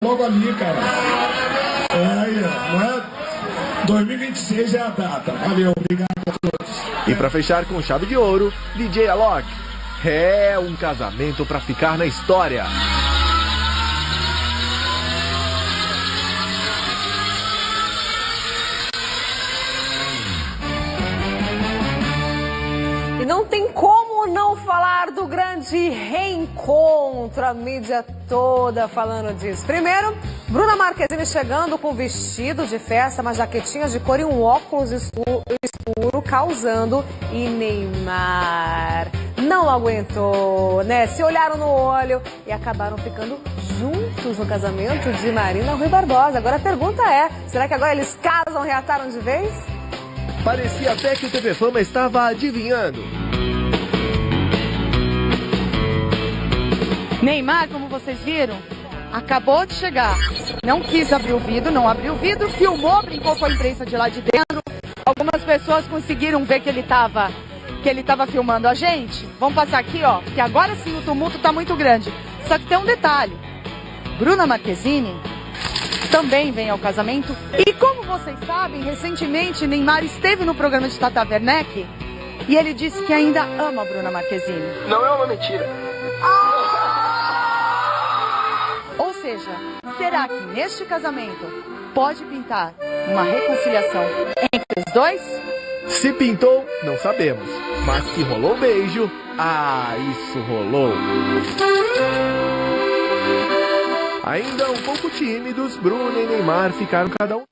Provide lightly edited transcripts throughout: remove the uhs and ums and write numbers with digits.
logo ali, cara. Aí, não é? 2026 é a data. Valeu, obrigado a todos. E pra fechar com chave de ouro, DJ Alok. É um casamento pra ficar na história. E não tem como não falar do grande reencontro, a mídia toda falando disso. Primeiro, Bruna Marquezine chegando com vestido de festa, uma jaquetinha de cor e um óculos escuro causando. E Neymar não aguentou, né? Se olharam no olho e acabaram ficando juntos no casamento de Marina Rui Barbosa. Agora a pergunta é, será que agora eles casam, reataram de vez? Parecia até que o TV Fama estava adivinhando. Neymar, como vocês viram, acabou de chegar. Não quis abrir o vidro, não abriu o vidro, filmou, brincou com a imprensa de lá de dentro. Algumas pessoas conseguiram ver que ele estava filmando a gente. Vamos passar aqui, ó, que agora sim o tumulto está muito grande. Só que tem um detalhe. Bruna Marquezine também vem ao casamento. E como vocês sabem, recentemente Neymar esteve no programa de Tata Werneck e ele disse que ainda ama a Bruna Marquezine. Não é uma mentira. Ou seja, será que neste casamento pode pintar uma reconciliação entre os dois? Se pintou, não sabemos. Mas que rolou beijo, isso rolou. Ainda um pouco tímidos, Bruna e Neymar ficaram cada um.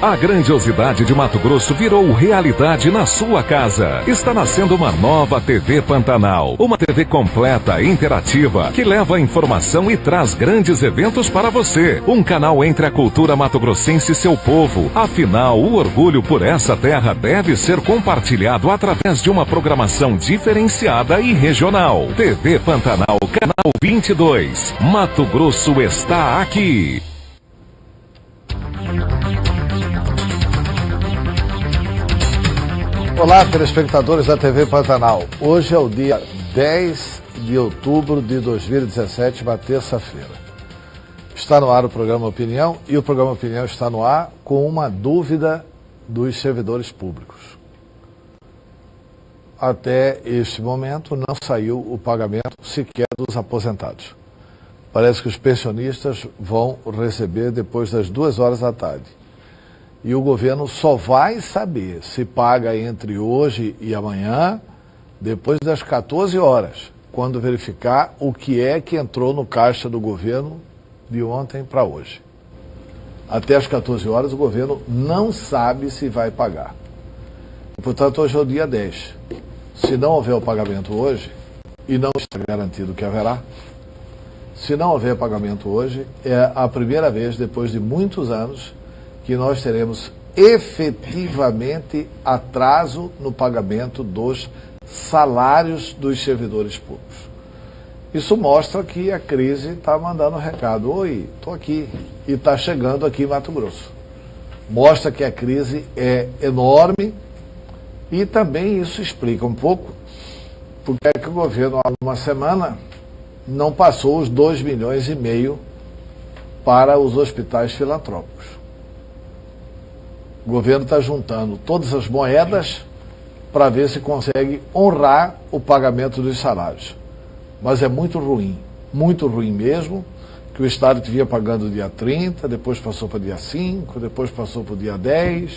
A grandiosidade de Mato Grosso virou realidade na sua casa. Está nascendo uma nova TV Pantanal. Uma TV completa, interativa, que leva a informação e traz grandes eventos para você. Um canal entre a cultura mato-grossense e seu povo. Afinal, o orgulho por essa terra deve ser compartilhado através de uma programação diferenciada e regional. TV Pantanal, canal 22. Mato Grosso está aqui. Olá, telespectadores da TV Pantanal. Hoje é o dia 10 de outubro de 2017, uma terça-feira. Está no ar o programa Opinião e o programa Opinião está no ar com uma dúvida dos servidores públicos. Até este momento não saiu o pagamento sequer dos aposentados. Parece que os pensionistas vão receber depois das 2 horas da tarde. E o governo só vai saber se paga entre hoje e amanhã, depois das 14 horas, quando verificar o que é que entrou no caixa do governo de ontem para hoje. Até as 14 horas o governo não sabe se vai pagar. Portanto, hoje é o dia 10. Se não houver o pagamento hoje, e não está garantido que haverá, se não houver pagamento hoje, é a primeira vez depois de muitos anos que nós teremos efetivamente atraso no pagamento dos salários dos servidores públicos. Isso mostra que a crise está mandando um recado. Oi, estou aqui. E está chegando aqui em Mato Grosso. Mostra que a crise é enorme e também isso explica um pouco porque é que o governo, há uma semana, não passou os 2,5 milhões para os hospitais filantrópicos. O governo está juntando todas as moedas para ver se consegue honrar o pagamento dos salários. Mas é muito ruim mesmo, que o Estado que vinha pagando dia 30, depois passou para dia 5, depois passou para o dia 10.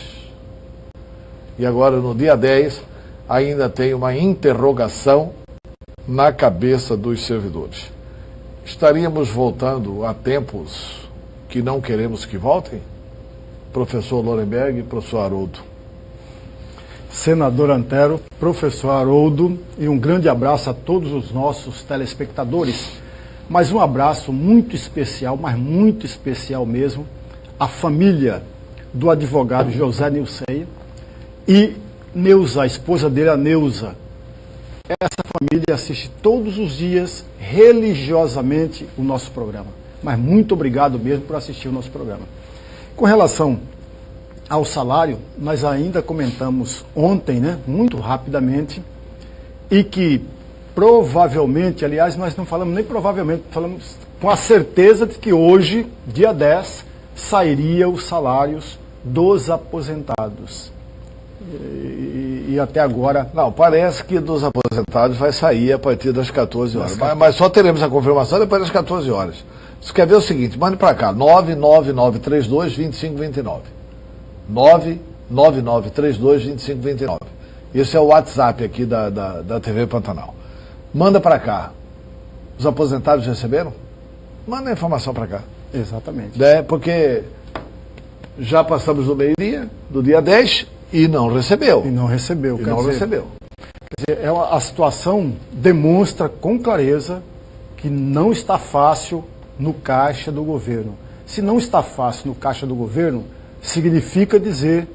E agora no dia 10 ainda tem uma interrogação na cabeça dos servidores. Estaríamos voltando a tempos que não queremos que voltem? Professor Lorenberg e professor Haroldo. Senador Antero, professor Haroldo, e um grande abraço a todos os nossos telespectadores. Mas um abraço muito especial, mas muito especial mesmo, à família do advogado José Nilceia e Neuza, a esposa dele, a Neuza, essa família assiste todos os dias, religiosamente, o nosso programa. Mas muito obrigado mesmo por assistir o nosso programa. Com relação ao salário, nós ainda comentamos ontem, né, muito rapidamente, e que provavelmente, aliás, nós não falamos nem provavelmente, falamos com a certeza de que hoje, dia 10, sairia os salários dos aposentados. E até agora... Não, parece que dos aposentados vai sair a partir das 14 horas. Mas só teremos a confirmação depois das 14 horas. Você quer ver o seguinte, mande para cá, 99932-2529. 99932-2529. Esse é o WhatsApp aqui da TV Pantanal. Manda para cá. Os aposentados receberam? Manda a informação para cá. Exatamente. Porque já passamos do meio-dia, do dia 10, e não recebeu. E não recebeu. Quer dizer, a situação demonstra com clareza que não está fácil no caixa do governo. Se não está fácil no caixa do governo, significa dizer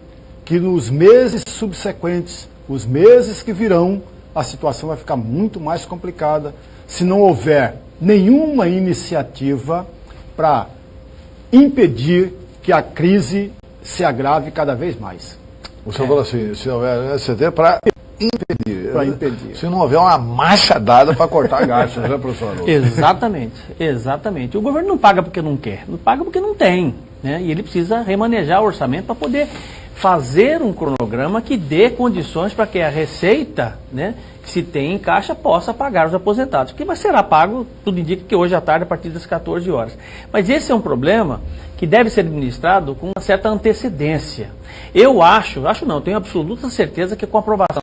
que nos meses subsequentes, os meses que virão, a situação vai ficar muito mais complicada se não houver nenhuma iniciativa para impedir que a crise se agrave cada vez mais. O senhor falou assim, se houver iniciativa para impedir. Para impedir. Se não houver uma machadada para cortar gastos, né, professor? Exatamente, exatamente. O governo não paga porque não quer, não paga porque não tem, né? E ele precisa remanejar o orçamento para poder fazer um cronograma que dê condições para que a receita, né, que se tem em caixa, possa pagar os aposentados. Que será pago, tudo indica que hoje à tarde, a partir das 14 horas. Mas esse é um problema que deve ser administrado com uma certa antecedência. Eu tenho absoluta certeza que com a aprovação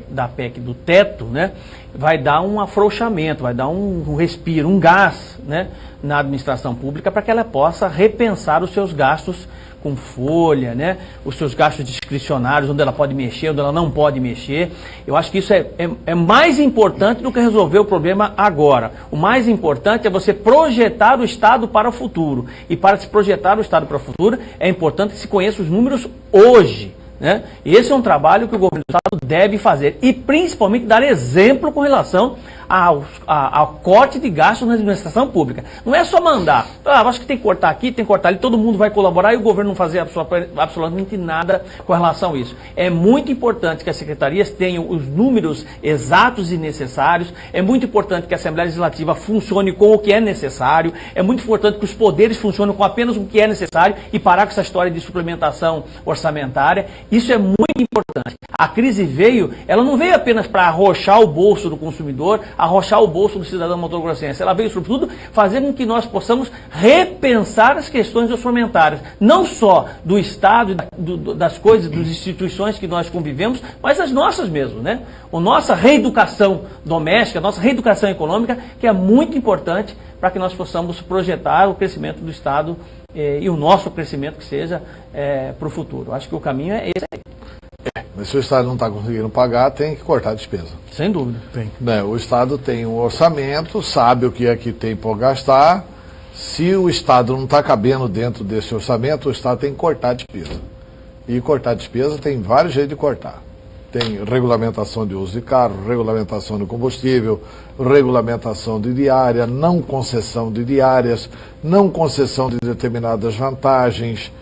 da PEC do teto, né, vai dar um afrouxamento, vai dar um respiro, um gás, né, na administração pública para que ela possa repensar os seus gastos com folha, né, os seus gastos discricionários, onde ela pode mexer, onde ela não pode mexer. Eu acho que isso é mais importante do que resolver o problema agora. O mais importante é você projetar o Estado para o futuro. E para se projetar o Estado para o futuro, é importante que se conheça os números hoje, né? E esse é um trabalho que o governo do Estado deve fazer. E principalmente dar exemplo com relação ao corte de gastos na administração pública. Não é só mandar, acho que tem que cortar aqui, tem que cortar ali, todo mundo vai colaborar e o governo não fazer absolutamente nada com relação a isso. É muito importante que as secretarias tenham os números exatos e necessários, é muito importante que a Assembleia Legislativa funcione com o que é necessário, é muito importante que os poderes funcionem com apenas o que é necessário e parar com essa história de suplementação orçamentária. Isso é muito importante. A crise veio, ela não veio apenas para arrochar o bolso do consumidor, arrochar o bolso do cidadão mato-grossense. Ela veio, sobretudo, fazer com que nós possamos repensar as questões orçamentárias, não só do Estado, das coisas, das instituições que nós convivemos, mas as nossas mesmo, né? A nossa reeducação doméstica, a nossa reeducação econômica, que é muito importante para que nós possamos projetar o crescimento do Estado e o nosso crescimento que seja para o futuro. Acho que o caminho é esse aí. Mas se o Estado não está conseguindo pagar, tem que cortar a despesa. Sem dúvida. Tem. Né? O Estado tem um orçamento, sabe o que é que tem por gastar. Se o Estado não está cabendo dentro desse orçamento, o Estado tem que cortar a despesa. E cortar a despesa tem vários jeitos de cortar. Tem regulamentação de uso de carro, regulamentação de combustível, regulamentação de diária, não concessão de diárias, não concessão de determinadas vantagens,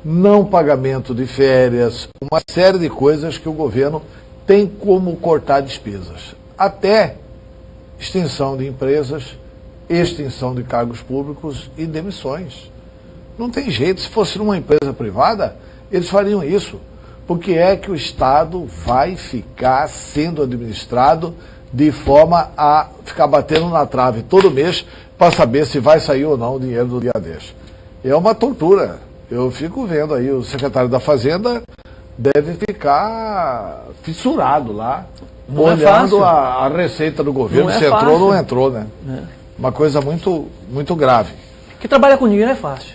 não pagamento de férias, uma série de coisas que o governo tem como cortar despesas. Até extinção de empresas, extinção de cargos públicos e demissões. Não tem jeito, se fosse numa empresa privada, eles fariam isso. Porque é que o Estado vai ficar sendo administrado de forma a ficar batendo na trave todo mês para saber se vai sair ou não o dinheiro do dia 10. É uma tortura. Eu fico vendo aí, o secretário da Fazenda deve ficar fissurado lá, olhando a receita do governo, se entrou ou não entrou, né? Uma coisa muito, muito grave. Que trabalhar com dinheiro é fácil.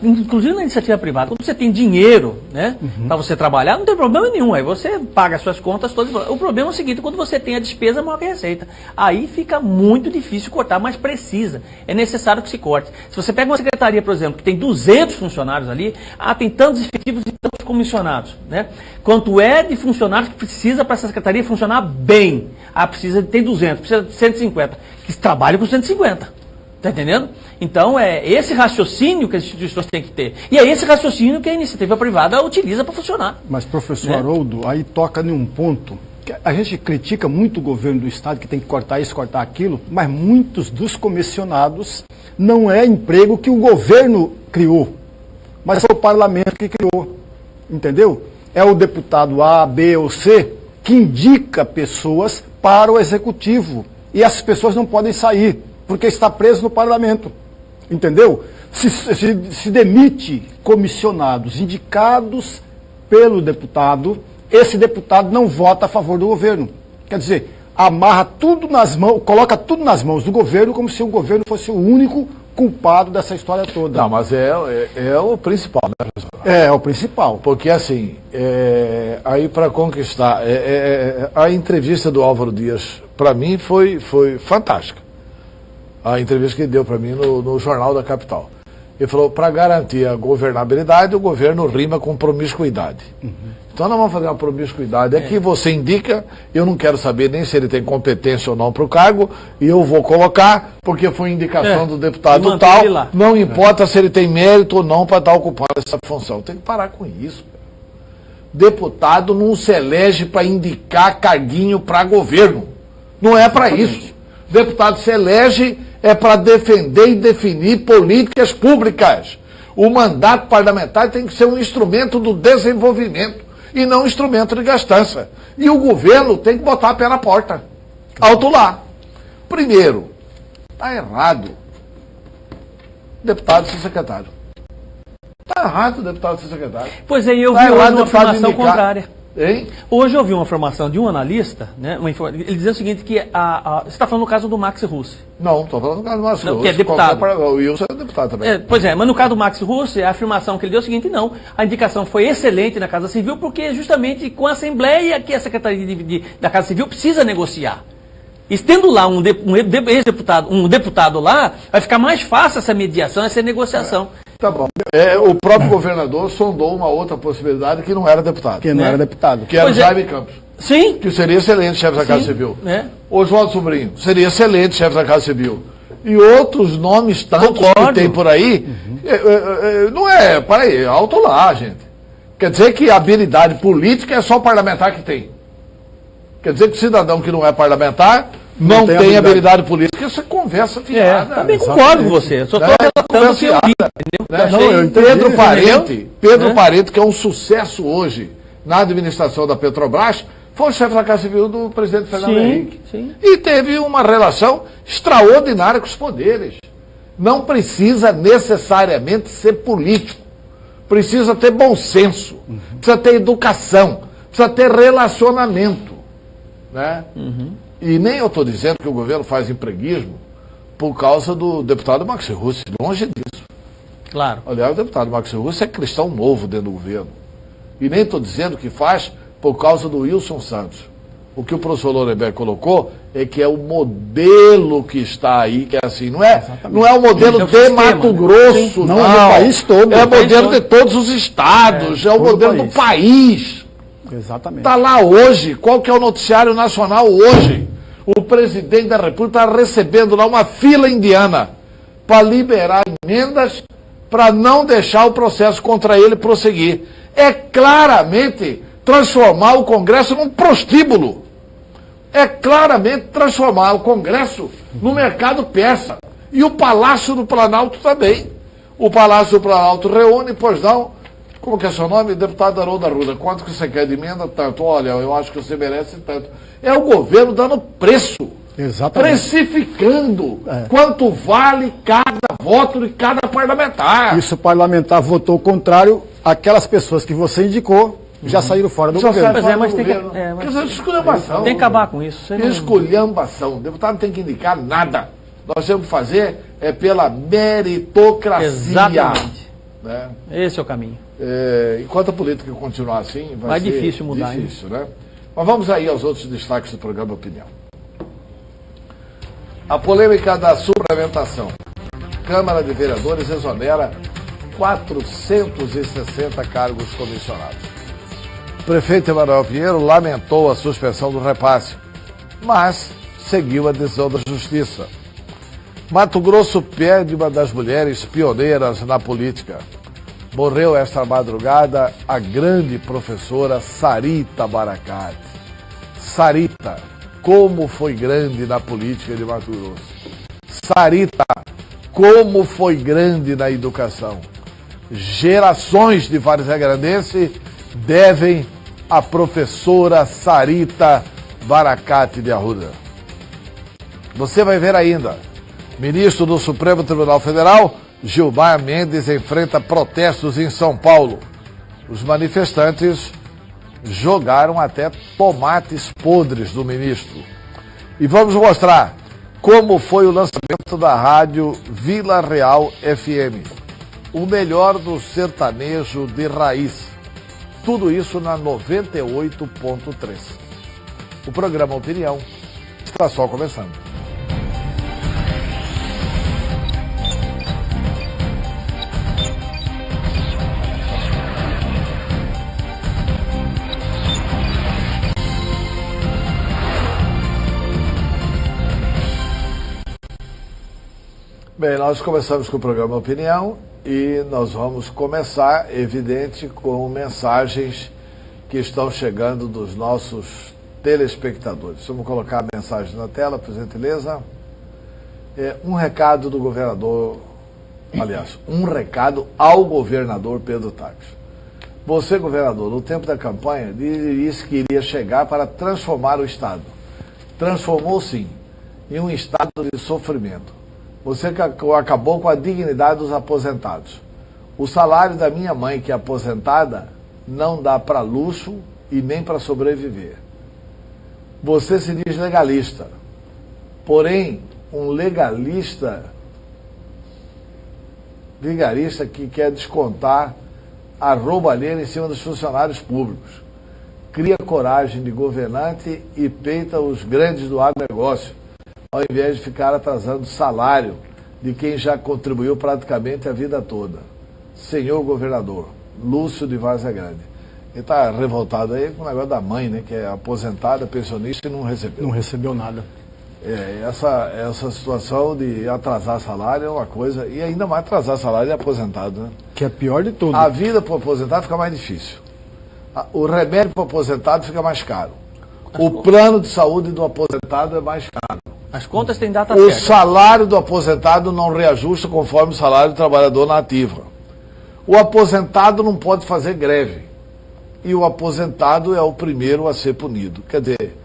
inclusive na iniciativa privada, quando você tem dinheiro, né, para você trabalhar, não tem problema nenhum. Aí você paga as suas contas todas. O problema é o seguinte, quando você tem a despesa maior que a receita. Aí fica muito difícil cortar, mas precisa. É necessário que se corte. Se você pega uma secretaria, por exemplo, que tem 200 funcionários ali, tem tantos efetivos e tantos comissionados, né? Quanto é de funcionários que precisa para essa secretaria funcionar bem? Tem 200, precisa de 150, que trabalham com 150. Está entendendo? Então, é esse raciocínio que as instituições têm que ter. E é esse raciocínio que a iniciativa privada utiliza para funcionar. Mas, professor Haroldo, aí toca em um ponto. Que a gente critica muito o governo do Estado, que tem que cortar isso, cortar aquilo, mas muitos dos comissionados não é emprego que o governo criou, mas é o parlamento que criou. Entendeu? É o deputado A, B ou C que indica pessoas para o executivo. E essas pessoas não podem sair, porque está preso no parlamento, entendeu? Se demite comissionados indicados pelo deputado, esse deputado não vota a favor do governo. Quer dizer, amarra tudo nas mãos, coloca tudo nas mãos do governo, como se o governo fosse o único culpado dessa história toda. Não, mas é o principal, né, professor? É o principal. Porque assim, aí para conquistar, a entrevista do Álvaro Dias, para mim, foi fantástica. A entrevista que ele deu para mim no Jornal da Capital. Ele falou, para garantir a governabilidade, o governo rima com promiscuidade. Então nós vamos fazer uma promiscuidade. Aqui você indica, eu não quero saber nem se ele tem competência ou não para o cargo, e eu vou colocar, porque foi indicação do deputado tal, não importa se ele tem mérito ou não para estar ocupando essa função. Tem que parar com isso. Deputado não se elege para indicar carguinho para governo. Não é para isso. Deputado se elege para defender e definir políticas públicas. O mandato parlamentar tem que ser um instrumento do desenvolvimento e não um instrumento de gastança. E o governo tem que botar a pé na porta. Alto lá. Primeiro, está errado deputado ser secretário. Está errado o deputado ser secretário. Pois é, eu vi hoje uma afirmação contrária. Hein? Hoje eu vi uma informação de um analista, né, ele dizia o seguinte, que você está falando no caso do Max Russi. Não, estou falando no caso do Max Russi. Que é deputado. O Wilson é deputado também. Pois é, mas no caso do Max Russi, a afirmação que ele deu é o seguinte, não, a indicação foi excelente na Casa Civil, porque justamente com a Assembleia que a Secretaria da Casa Civil precisa negociar. E tendo lá um deputado lá, vai ficar mais fácil essa mediação, essa negociação. Tá bom. O próprio governador sondou uma outra possibilidade que não era deputado. Que não era deputado. Que era o Jaime Campos. Sim. Que seria excelente chefe da Casa Civil. O João Sobrinho seria excelente chefe da Casa Civil. E outros nomes tantos que tem por aí. Não é, peraí, alto lá, gente. Quer dizer que a habilidade política é só o parlamentar que tem. Quer dizer que o cidadão que não é parlamentar não tem habilidade política. Isso é conversa fiada. Também concordo com você. Só estou relatando o que eu vi. Pedro Parente, que é um sucesso hoje na administração da Petrobras, foi o chefe da Casa Civil do presidente Fernando Henrique. E teve uma relação extraordinária com os poderes. Não precisa necessariamente ser político. Precisa ter bom senso. Precisa ter educação. Precisa ter relacionamento. Né? E nem eu estou dizendo que o governo faz empreguismo por causa do deputado Max Russi, longe disso. Claro. Aliás, o deputado Max Russi é cristão novo dentro do governo. E nem estou dizendo que faz por causa do Wilson Santos. O que o professor Lorenberg colocou é que é o modelo que está aí, que é assim, não é o modelo de Mato Grosso, não. É do país todo. É o modelo de todos os estados, é o modelo do país. Exatamente. Está lá hoje. Qual que é o noticiário nacional hoje? O presidente da República está recebendo lá uma fila indiana para liberar emendas para não deixar o processo contra ele prosseguir. É claramente transformar o Congresso num prostíbulo. É claramente transformar o Congresso no mercado persa. E o Palácio do Planalto também. O Palácio do Planalto reúne, pois não, como que é seu nome? Deputado Haroldo Arruda. Quanto que você quer de emenda? Tanto. Olha, eu acho que você merece tanto. É o governo dando preço. Exatamente. Precificando quanto vale cada voto de cada parlamentar. Isso, o parlamentar votou contrário, aquelas pessoas que você indicou já saíram fora do governo. Mas tem que... esculhambação. Tem que acabar com isso. Esculhambação. O deputado não tem que indicar nada. Nós temos que fazer pela meritocracia. Exatamente. né? Esse é o caminho. Enquanto a política continuar assim, vai ser difícil mudar. Difícil, né? Mas vamos aí aos outros destaques do programa Opinião. A polêmica da suplementação. Câmara de Vereadores exonera 460 cargos comissionados. O prefeito Emanuel Pinheiro lamentou a suspensão do repasse, mas seguiu a decisão da Justiça. Mato Grosso perde uma das mulheres pioneiras na política. Morreu esta madrugada a grande professora Sarita Baracate. Sarita, como foi grande na política de Mato Grosso. Sarita, como foi grande na educação. Gerações de varzegrandense devem à professora Sarita Baracate de Arruda. Você vai ver ainda. Ministro do Supremo Tribunal Federal, Gilmar Mendes, enfrenta protestos em São Paulo. Os manifestantes jogaram até tomates podres do ministro. E vamos mostrar como foi o lançamento da rádio Vila Real FM. O melhor do sertanejo de raiz. Tudo isso na 98.3. O programa Opinião está só começando. Bem, nós começamos com o programa Opinião e nós vamos começar, evidente, com mensagens que estão chegando dos nossos telespectadores. Vamos colocar a mensagem na tela, por gentileza. Um recado do governador, aliás, um recado ao governador Pedro Taques. Você, governador, no tempo da campanha, disse que iria chegar para transformar o Estado. Transformou, sim, em um estado de sofrimento. Você acabou com a dignidade dos aposentados. O salário da minha mãe, que é aposentada, não dá para luxo e nem para sobreviver. Você se diz legalista. Porém, um legalista que quer descontar a roubalheira em cima dos funcionários públicos. Cria coragem de governante e peita os grandes do agronegócio, ao invés de ficar atrasando o salário de quem já contribuiu praticamente a vida toda. Senhor governador, Lúcio de Várzea Grande. Ele está revoltado aí com o negócio da mãe, né, que é aposentada, pensionista e não recebeu. Não recebeu nada. Essa situação de atrasar salário é uma coisa, e ainda mais atrasar salário de aposentado, né? Que é pior de tudo. A vida para o aposentado fica mais difícil. O remédio para o aposentado fica mais caro. O plano de saúde do aposentado é mais caro. As contas têm data O certa. salário do aposentado não reajusta conforme o salário do trabalhador na ativa. O aposentado não pode fazer greve. E o aposentado é o primeiro a ser punido. Quer dizer,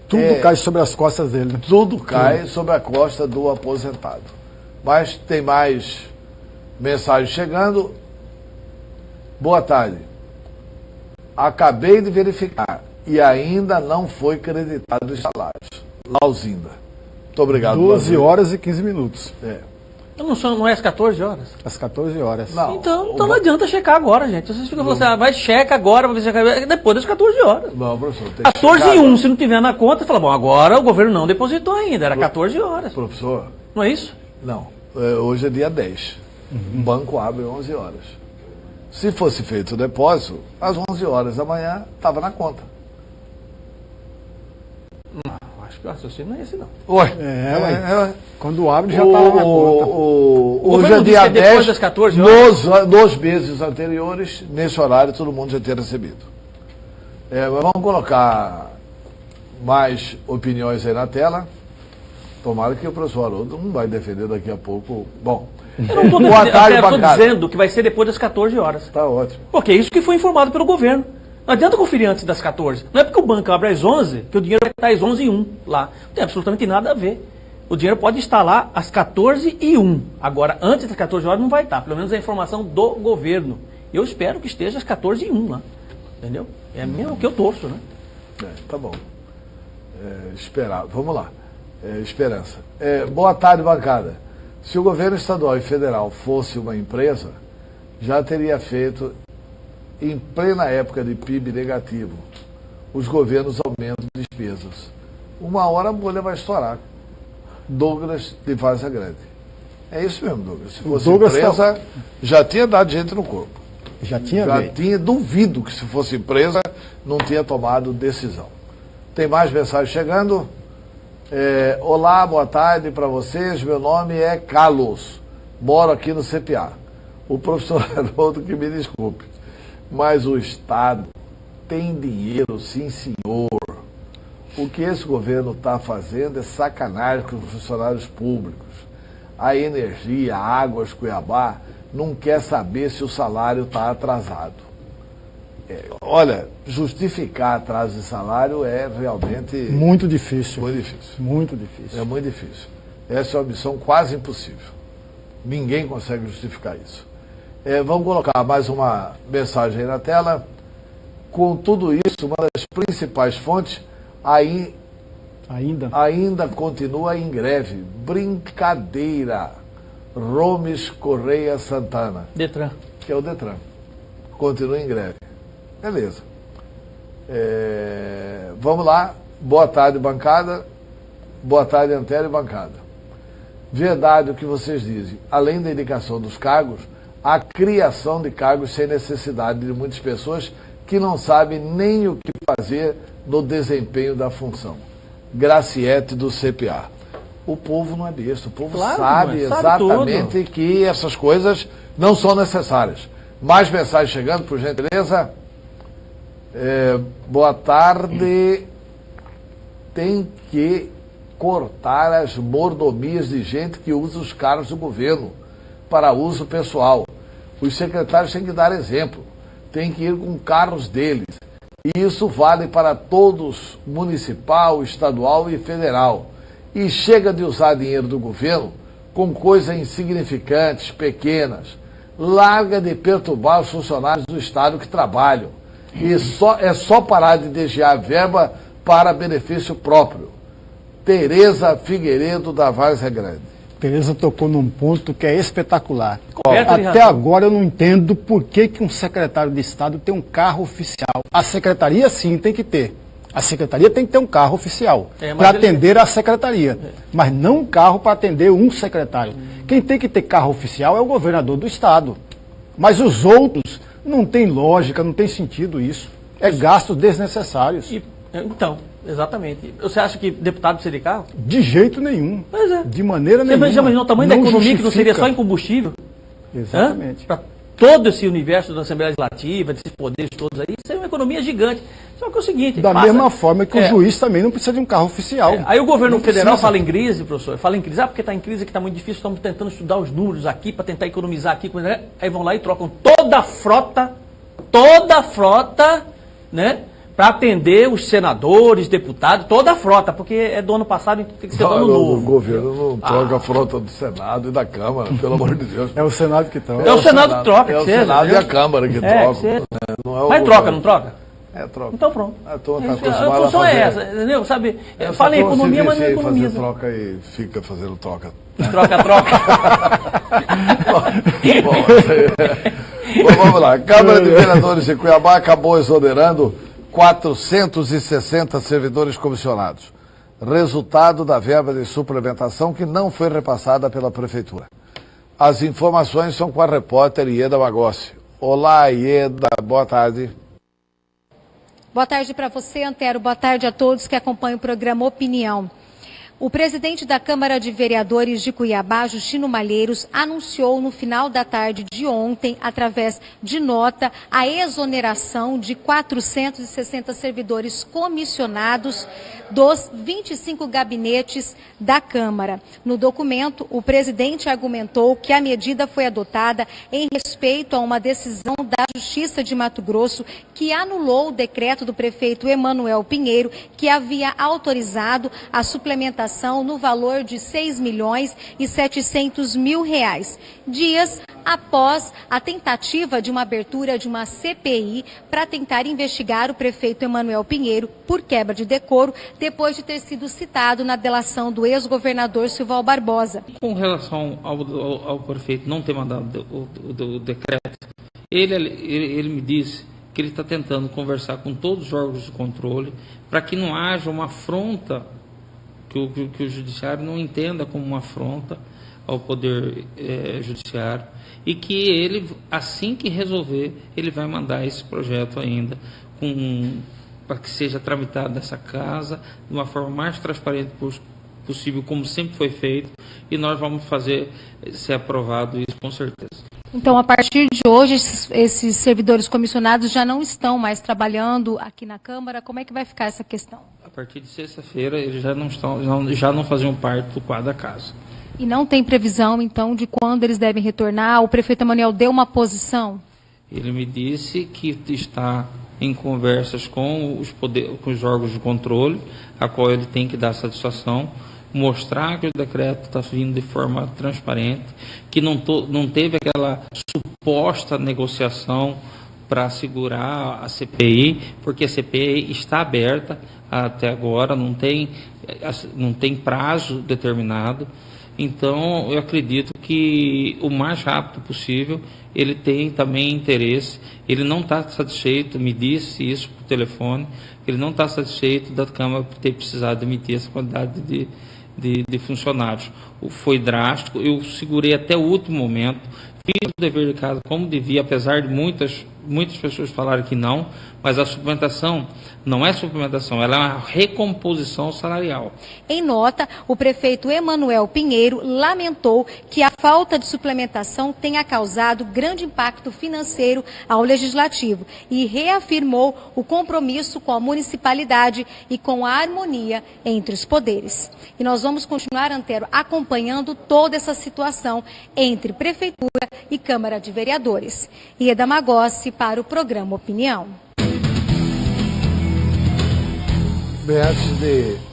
Tudo cai sobre as costas dele. tudo cai sobre a costa do aposentado. Mas tem mais mensagens chegando. Boa tarde. Acabei de verificar e ainda não foi creditado os salários. Lauzinda. Muito obrigado. 12 horas e 15 minutos. Não é às 14 horas? Às 14 horas. Não. Então não adianta checar agora, gente. Vocês ficam falando assim, vai, checa agora, vai checar depois das 14 horas. Não, professor. Tem 14 e 1, se não tiver na conta, fala, bom, agora o governo não depositou ainda, era 14 horas. Professor, Não é isso? não. Hoje é dia 10. O banco abre 11 horas. Se fosse feito o depósito, às 11 horas da manhã, estava na conta. Acho que o raciocínio não é esse, não. Quando abre já está lá na conta. Hoje é governo disse dia que é depois 10. das 14 horas. Nos meses anteriores, nesse horário, todo mundo já tinha recebido. Mas vamos colocar mais opiniões aí na tela. Tomara que o professor Haroldo não vai defender daqui a pouco. Bom, Eu não estou boa tarde, estou bancada. dizendo que vai ser depois das 14 horas. Tá ótimo. Porque é isso que foi informado pelo governo. Não adianta conferir antes das 14. Não é porque o banco abre às 11 que o dinheiro vai estar às 11h01 lá. Não tem absolutamente nada a ver. O dinheiro pode estar lá às 14h01. Agora, antes das 14 horas não vai estar. Pelo menos é a informação do governo. Eu espero que esteja às 14h01 lá. Entendeu? É mesmo o que eu torço, né? Tá bom. Esperar. Vamos lá. Esperança. Boa tarde, bancada. Se o governo estadual e federal fosse uma empresa, já teria feito, em plena época de PIB negativo, os governos aumentam despesas. Uma hora a bolha vai estourar. Douglas de Várzea Grande. É isso mesmo, Douglas. Se fosse empresa, já tinha dado gente no corpo. Já tinha, duvido que se fosse empresa, não tinha tomado decisão. Tem mais mensagem chegando? Olá, boa tarde para vocês. Meu nome é Carlos. Moro aqui no CPA. O professor Haroldo que me desculpe. Mas o Estado tem dinheiro, sim senhor. O que esse governo está fazendo é sacanagem com os funcionários públicos. A Energia, a Águas Cuiabá, não quer saber se o salário está atrasado. Olha, justificar atraso de salário é realmente... Muito difícil. Muito difícil. Muito difícil. É muito difícil. Essa é uma missão quase impossível. Ninguém consegue justificar isso. Vamos colocar mais uma mensagem aí na tela. Com tudo isso, uma das principais fontes ainda continua em greve. Brincadeira. Romes Correia Santana. Detran. Que é o Detran. Continua em greve. Beleza. Vamos lá. Boa tarde, bancada. Boa tarde, Antero e bancada. Verdade o que vocês dizem. Além da indicação dos cargos, a criação de cargos sem necessidade de muitas pessoas que não sabem nem o que fazer no desempenho da função. Graciete do CPA. O povo não é besta, o povo sabe exatamente tudo. Que essas coisas não são necessárias. Mais mensagens chegando, por gentileza. Boa tarde. Tem que cortar as mordomias de gente que usa os carros do governo para uso pessoal. Os secretários têm que dar exemplo. Tem que ir com carros deles. E isso vale para todos, municipal, estadual e federal. E chega de usar dinheiro do governo com coisas insignificantes, pequenas. Larga de perturbar os funcionários do Estado que trabalham. E é só parar de desviar verba para benefício próprio. Tereza Figueiredo da Várzea Grande. Tereza tocou num ponto que é espetacular. Até agora eu não entendo por que um secretário de Estado tem um carro oficial. A secretaria sim tem que ter. A secretaria tem que ter um carro oficial para atender a secretaria, mas não um carro para atender um secretário. Quem tem que ter carro oficial é o governador do Estado. Mas os outros não tem lógica, não tem sentido isso. É gastos desnecessários. Então, exatamente. Você acha que deputado precisa de carro? De jeito nenhum. Pois é. De maneira nenhuma. Você já imaginou o tamanho da economia que não seria só em combustível? Exatamente. Para todo esse universo da Assembleia Legislativa, desses poderes todos aí, isso é uma economia gigante. Só que é o seguinte... Da mesma forma que o juiz também não precisa de um carro oficial. Aí o governo federal fala em crise, professor, fala em crise, porque está em crise, que está muito difícil, estamos tentando estudar os números aqui para tentar economizar aqui. Aí vão lá e trocam toda a frota, né? Para atender os senadores, deputados, toda a frota, porque é do ano passado, então tem que ser do ano novo. O governo não troca a frota do Senado e da Câmara, pelo amor de Deus. É o Senado que troca. É o Senado que troca. É o Senado e a Câmara que trocam. Mas troca, não troca? Troca. Então pronto. A função é essa, entendeu? Sabe, fala em economia, mas não economiza. Fazer troca e fica fazendo troca. Troca. Bom, vamos lá. A Câmara de Vereadores de Cuiabá acabou exonerando 460 servidores comissionados. Resultado da verba de suplementação que não foi repassada pela Prefeitura. As informações são com a repórter Ieda Magossi. Olá, Ieda, boa tarde. Boa tarde para você, Antero. Boa tarde a todos que acompanham o programa Opinião. O presidente da Câmara de Vereadores de Cuiabá, Justino Malheiros, anunciou no final da tarde de ontem, através de nota, a exoneração de 460 servidores comissionados dos 25 gabinetes da Câmara. No documento, o presidente argumentou que a medida foi adotada em respeito a uma decisão da Justiça de Mato Grosso que anulou o decreto do prefeito Emanuel Pinheiro, que havia autorizado a suplementação no valor de R$ 6.700.000, dias após a tentativa de uma abertura de uma CPI para tentar investigar o prefeito Emanuel Pinheiro por quebra de decoro, depois de ter sido citado na delação do ex-governador Silval Barbosa. Com relação ao prefeito não ter mandado o decreto, ele me disse que ele está tentando conversar com todos os órgãos de controle para que não haja uma afronta, que o judiciário não entenda como uma afronta ao poder judiciário, e que ele, assim que resolver, ele vai mandar esse projeto ainda para que seja tramitado nessa casa de uma forma mais transparente possível, como sempre foi feito, e nós vamos fazer ser aprovado isso com certeza. Então, a partir de hoje, esses servidores comissionados já não estão mais trabalhando aqui na Câmara. Como é que vai ficar essa questão? A partir de sexta-feira, eles já não faziam parte do quadro da casa. E não tem previsão, então, de quando eles devem retornar? O prefeito Emanuel deu uma posição? Ele me disse que está em conversas com os órgãos de controle, a qual ele tem que dar satisfação, mostrar que o decreto está vindo de forma transparente, que não teve aquela suposta negociação para segurar a CPI, porque a CPI está aberta até agora, não tem prazo determinado. Então, eu acredito que o mais rápido possível, ele tem também interesse, ele não está satisfeito, me disse isso por telefone, ele não está satisfeito da Câmara por ter precisado demitir essa quantidade de funcionários. Foi drástico, eu segurei até o último momento, fiz o dever de casa como devia, apesar de muitas pessoas falarem que não, mas a suplementação não é suplementação, ela é uma recomposição salarial. Em nota, o prefeito Emanuel Pinheiro lamentou que a falta de suplementação tenha causado grande impacto financeiro ao Legislativo e reafirmou o compromisso com a municipalidade e com a harmonia entre os poderes. E nós vamos continuar, Antero, acompanhando toda essa situação entre Prefeitura e Câmara de Vereadores. Ieda Magossi para o programa Opinião. Bem,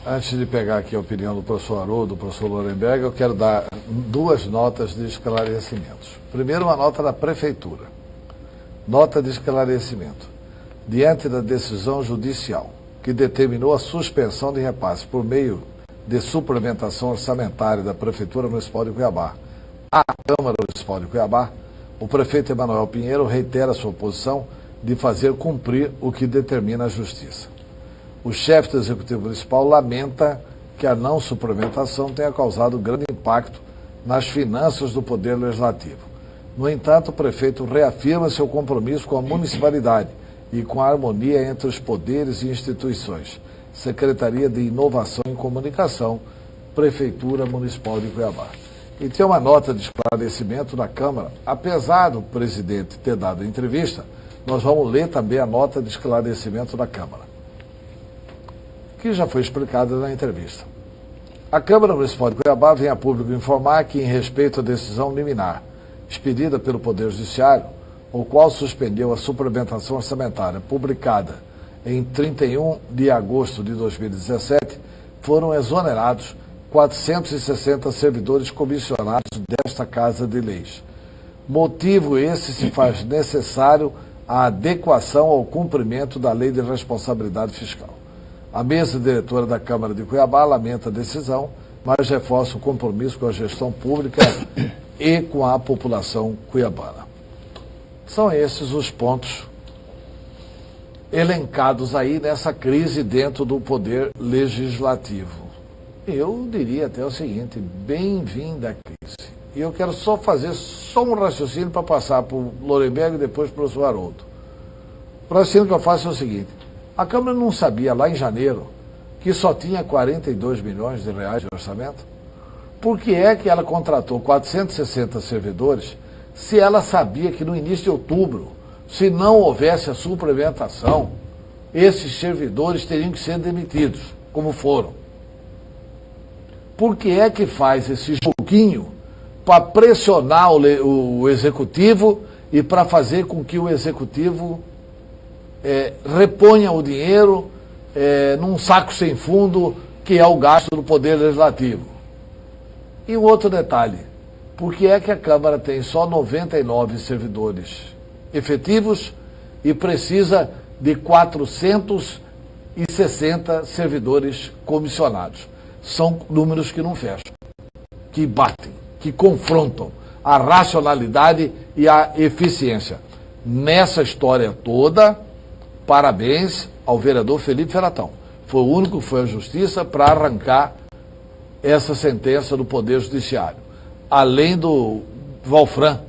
antes de pegar aqui a opinião do professor Haroldo, do professor Lorenberg, eu quero dar duas notas de esclarecimentos. Primeiro, uma nota da Prefeitura. Nota de esclarecimento. Diante da decisão judicial que determinou a suspensão de repasse por meio de suplementação orçamentária da Prefeitura Municipal de Cuiabá à Câmara Municipal de Cuiabá, o prefeito Emanuel Pinheiro reitera sua posição de fazer cumprir o que determina a Justiça. O chefe do Executivo Municipal lamenta que a não suplementação tenha causado grande impacto nas finanças do Poder Legislativo. No entanto, o prefeito reafirma seu compromisso com a municipalidade e com a harmonia entre os poderes e instituições. Secretaria de Inovação e Comunicação, Prefeitura Municipal de Cuiabá. E tem uma nota de esclarecimento da Câmara. Apesar do presidente ter dado a entrevista, nós vamos ler também a nota de esclarecimento da Câmara, que já foi explicada na entrevista. A Câmara Municipal de Cuiabá vem a público informar que, em respeito à decisão liminar expedida pelo Poder Judiciário, o qual suspendeu a suplementação orçamentária publicada em 31 de agosto de 2017, foram exonerados 460 servidores comissionados desta Casa de Leis. Motivo esse se faz necessário a adequação ao cumprimento da Lei de Responsabilidade Fiscal. A mesa diretora da Câmara de Cuiabá lamenta a decisão, mas reforça o compromisso com a gestão pública e com a população cuiabana. São esses os pontos elencados aí nessa crise dentro do Poder Legislativo. Eu diria até o seguinte: bem-vinda a crise. E eu quero fazer um raciocínio para passar para o Lorenberg e depois para o professor Haroldo. O raciocínio que eu faço é o seguinte: a Câmara não sabia lá em janeiro que só tinha 42 milhões de reais de orçamento? Por que é que ela contratou 460 servidores se ela sabia que no início de outubro, se não houvesse a suplementação, esses servidores teriam que ser demitidos, como foram? Por que é que faz esse joguinho para pressionar o Executivo e para fazer com que o Executivo reponha o dinheiro num saco sem fundo, que é o gasto do Poder Legislativo? E um outro detalhe: Por que é que a Câmara tem só 99 servidores efetivos e precisa de 460 servidores comissionados? São números que não fecham, que batem, que confrontam a racionalidade e a eficiência. Nessa história toda, parabéns ao vereador Felipe Ferratão. Foi o único que foi à Justiça para arrancar essa sentença do Poder Judiciário. Além do Valfran,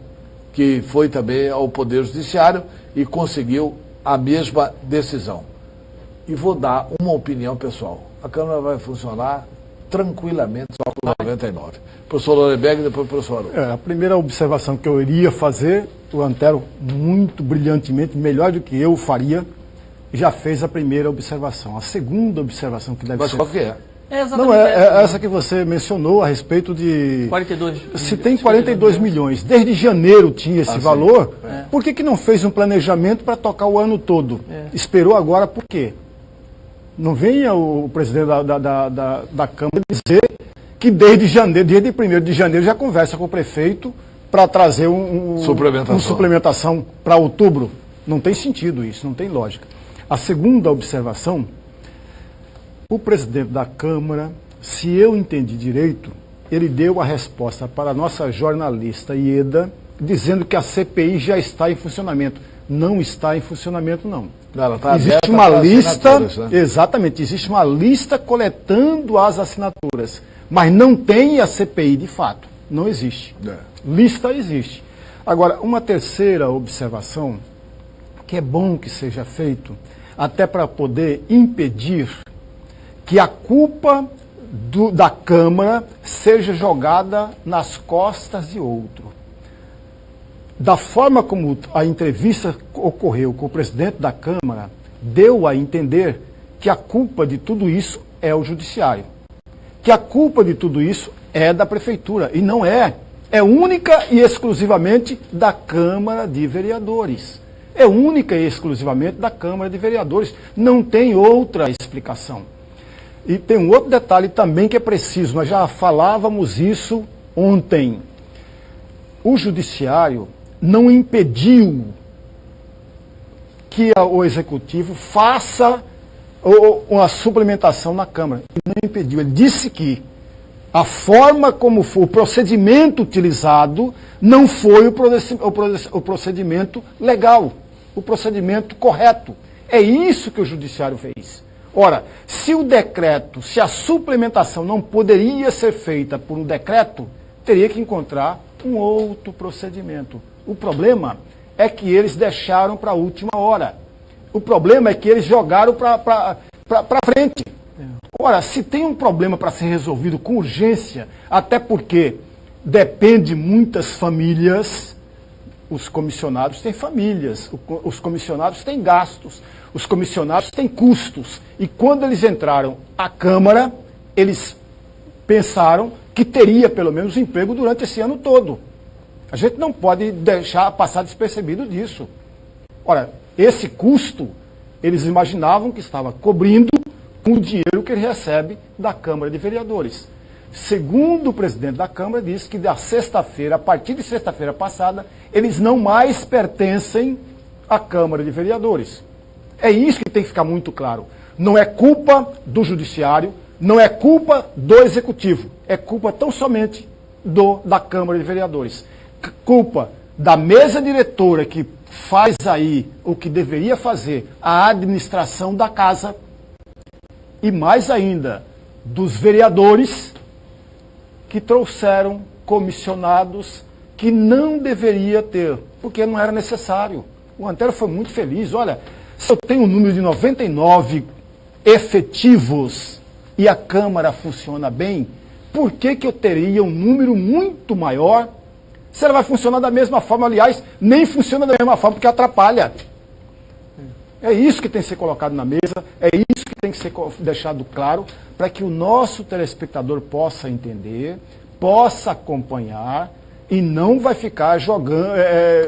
que foi também ao Poder Judiciário e conseguiu a mesma decisão. E vou dar uma opinião pessoal. A Câmara vai funcionar tranquilamente só com 99. Professor Lorenberg e depois o professor Haroldo. A primeira observação que eu iria fazer, o Antero, muito brilhantemente, melhor do que eu faria, já fez a primeira observação. A segunda observação que deve ser... Mas qual que é? Não, é essa que você mencionou a respeito de... 42. Se tem 42 milhões, desde janeiro tinha esse valor, por que não fez um planejamento para tocar o ano todo? Esperou agora por quê? Não venha o presidente da Câmara dizer que desde janeiro, desde 1º de janeiro, já conversa com o prefeito para trazer uma suplementação para outubro. Não tem sentido isso, não tem lógica. A segunda observação, o presidente da Câmara, se eu entendi direito, ele deu a resposta para a nossa jornalista Ieda, dizendo que a CPI já está em funcionamento. Não está em funcionamento, não. Ela tá existe uma lista, né? Exatamente, existe uma lista coletando as assinaturas, mas não tem a CPI de fato, não existe. Lista existe. Agora, uma terceira observação, que é bom que seja feito, até para poder impedir que a culpa da Câmara seja jogada nas costas de outro. Da forma como a entrevista ocorreu com o presidente da Câmara, deu a entender que a culpa de tudo isso é o Judiciário. Que a culpa de tudo isso é da Prefeitura. E não é. É única e exclusivamente da Câmara de Vereadores. É única e exclusivamente da Câmara de Vereadores. Não tem outra explicação. E tem um outro detalhe também que é preciso. Nós já falávamos isso ontem. O Judiciário não impediu que o Executivo faça uma suplementação na Câmara. Ele não impediu. Ele disse que a forma como foi o procedimento utilizado não foi o procedimento legal, o procedimento correto. É isso que o Judiciário fez. Ora, se o decreto, se a suplementação não poderia ser feita por um decreto, teria que encontrar um outro procedimento. O problema é que eles deixaram para a última hora. O problema é que eles jogaram para frente. Ora, se tem um problema para ser resolvido com urgência, até porque depende muitas famílias, os comissionados têm famílias, os comissionados têm gastos, os comissionados têm custos. E quando eles entraram à Câmara, eles pensaram que teria pelo menos emprego durante esse ano todo. A gente não pode deixar passar despercebido disso. Ora, esse custo, eles imaginavam que estava cobrindo com o dinheiro que ele recebe da Câmara de Vereadores. Segundo o presidente da Câmara, disse que da sexta-feira, a partir de sexta-feira passada, eles não mais pertencem à Câmara de Vereadores. É isso que tem que ficar muito claro. Não é culpa do Judiciário, não é culpa do Executivo, é culpa tão somente da Câmara de Vereadores. Culpa da mesa diretora que faz aí o que deveria fazer, a administração da casa, e mais ainda, dos vereadores que trouxeram comissionados que não deveria ter, porque não era necessário. O Antero foi muito feliz. Olha, se eu tenho um número de 99 efetivos e a Câmara funciona bem, por que eu teria um número muito maior se ela vai funcionar da mesma forma? Aliás, nem funciona da mesma forma porque atrapalha. É isso que tem que ser colocado na mesa, é isso que tem que ser deixado claro para que o nosso telespectador possa entender, possa acompanhar e não vai ficar jogando,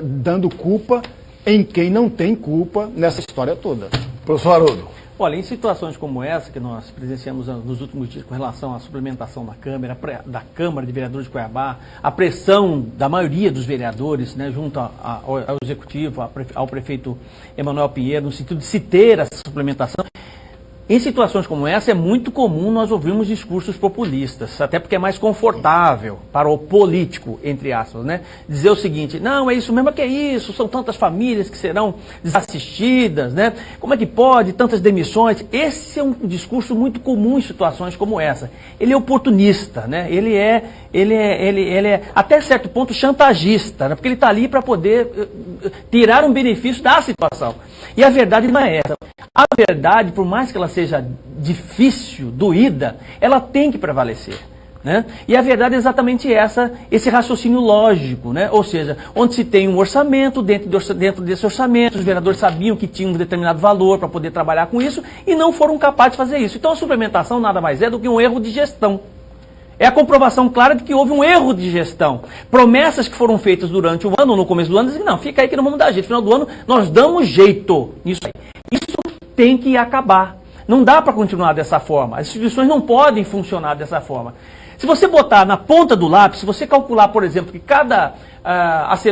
dando culpa em quem não tem culpa nessa história toda. Professor Haroldo. Olha, em situações como essa que nós presenciamos nos últimos dias com relação à suplementação da Câmara de Vereadores de Cuiabá, a pressão da maioria dos vereadores, né, junto ao Executivo, ao prefeito Emanuel Pinheiro, no sentido de se ter essa suplementação. Em situações como essa, é muito comum nós ouvirmos discursos populistas, até porque é mais confortável para o político, entre aspas, né? Dizer o seguinte: não, é isso mesmo que é isso, são tantas famílias que serão desassistidas, né? Como é que pode, tantas demissões? Esse é um discurso muito comum em situações como essa. Ele é oportunista, né? Ele é até certo ponto chantagista, né? Porque ele está ali para poder tirar um benefício da situação. E a verdade não é essa. A verdade, por mais que ela seja difícil, doída, ela tem que prevalecer, né? E a verdade é exatamente esse raciocínio lógico, né? Ou seja, onde se tem um orçamento, dentro desse orçamento, os vereadores sabiam que tinham um determinado valor para poder trabalhar com isso e não foram capazes de fazer isso. Então a suplementação nada mais é do que um erro de gestão. É a comprovação clara de que houve um erro de gestão. Promessas que foram feitas durante o ano, no começo do ano, dizem, não, fica aí que não vamos dar jeito. No final do ano, nós damos jeito nisso aí. Isso tem que acabar. Não dá para continuar dessa forma. As instituições não podem funcionar dessa forma. Se você botar na ponta do lápis, se você calcular, por exemplo, que cada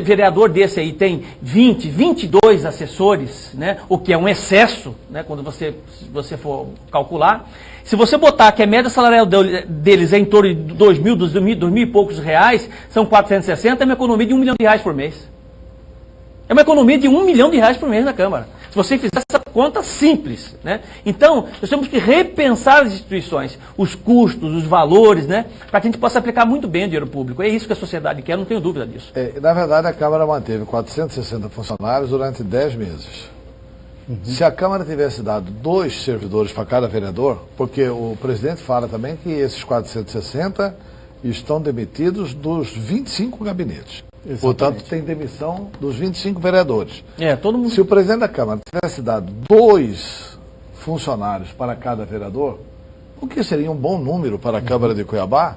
vereador desse aí tem 20, 22 assessores, né, o que é um excesso, né, quando você for calcular. Se você botar que a média salarial deles é em torno de 2 mil e poucos reais, são 460, é uma economia de R$1 milhão por mês. É uma economia de R$1 milhão por mês na Câmara. Se você fizer essa conta simples, né? Então, nós temos que repensar as instituições, os custos, os valores, né? Para que a gente possa aplicar muito bem o dinheiro público. É isso que a sociedade quer, não tenho dúvida disso. Na verdade, a Câmara manteve 460 funcionários durante 10 meses. Se a Câmara tivesse dado 2 servidores para cada vereador, porque o presidente fala também que esses 460 estão demitidos dos 25 gabinetes. Exatamente. Portanto, tem demissão dos 25 vereadores. Todo mundo... Se o presidente da Câmara tivesse dado 2 funcionários para cada vereador, o que seria um bom número para a Câmara de Cuiabá,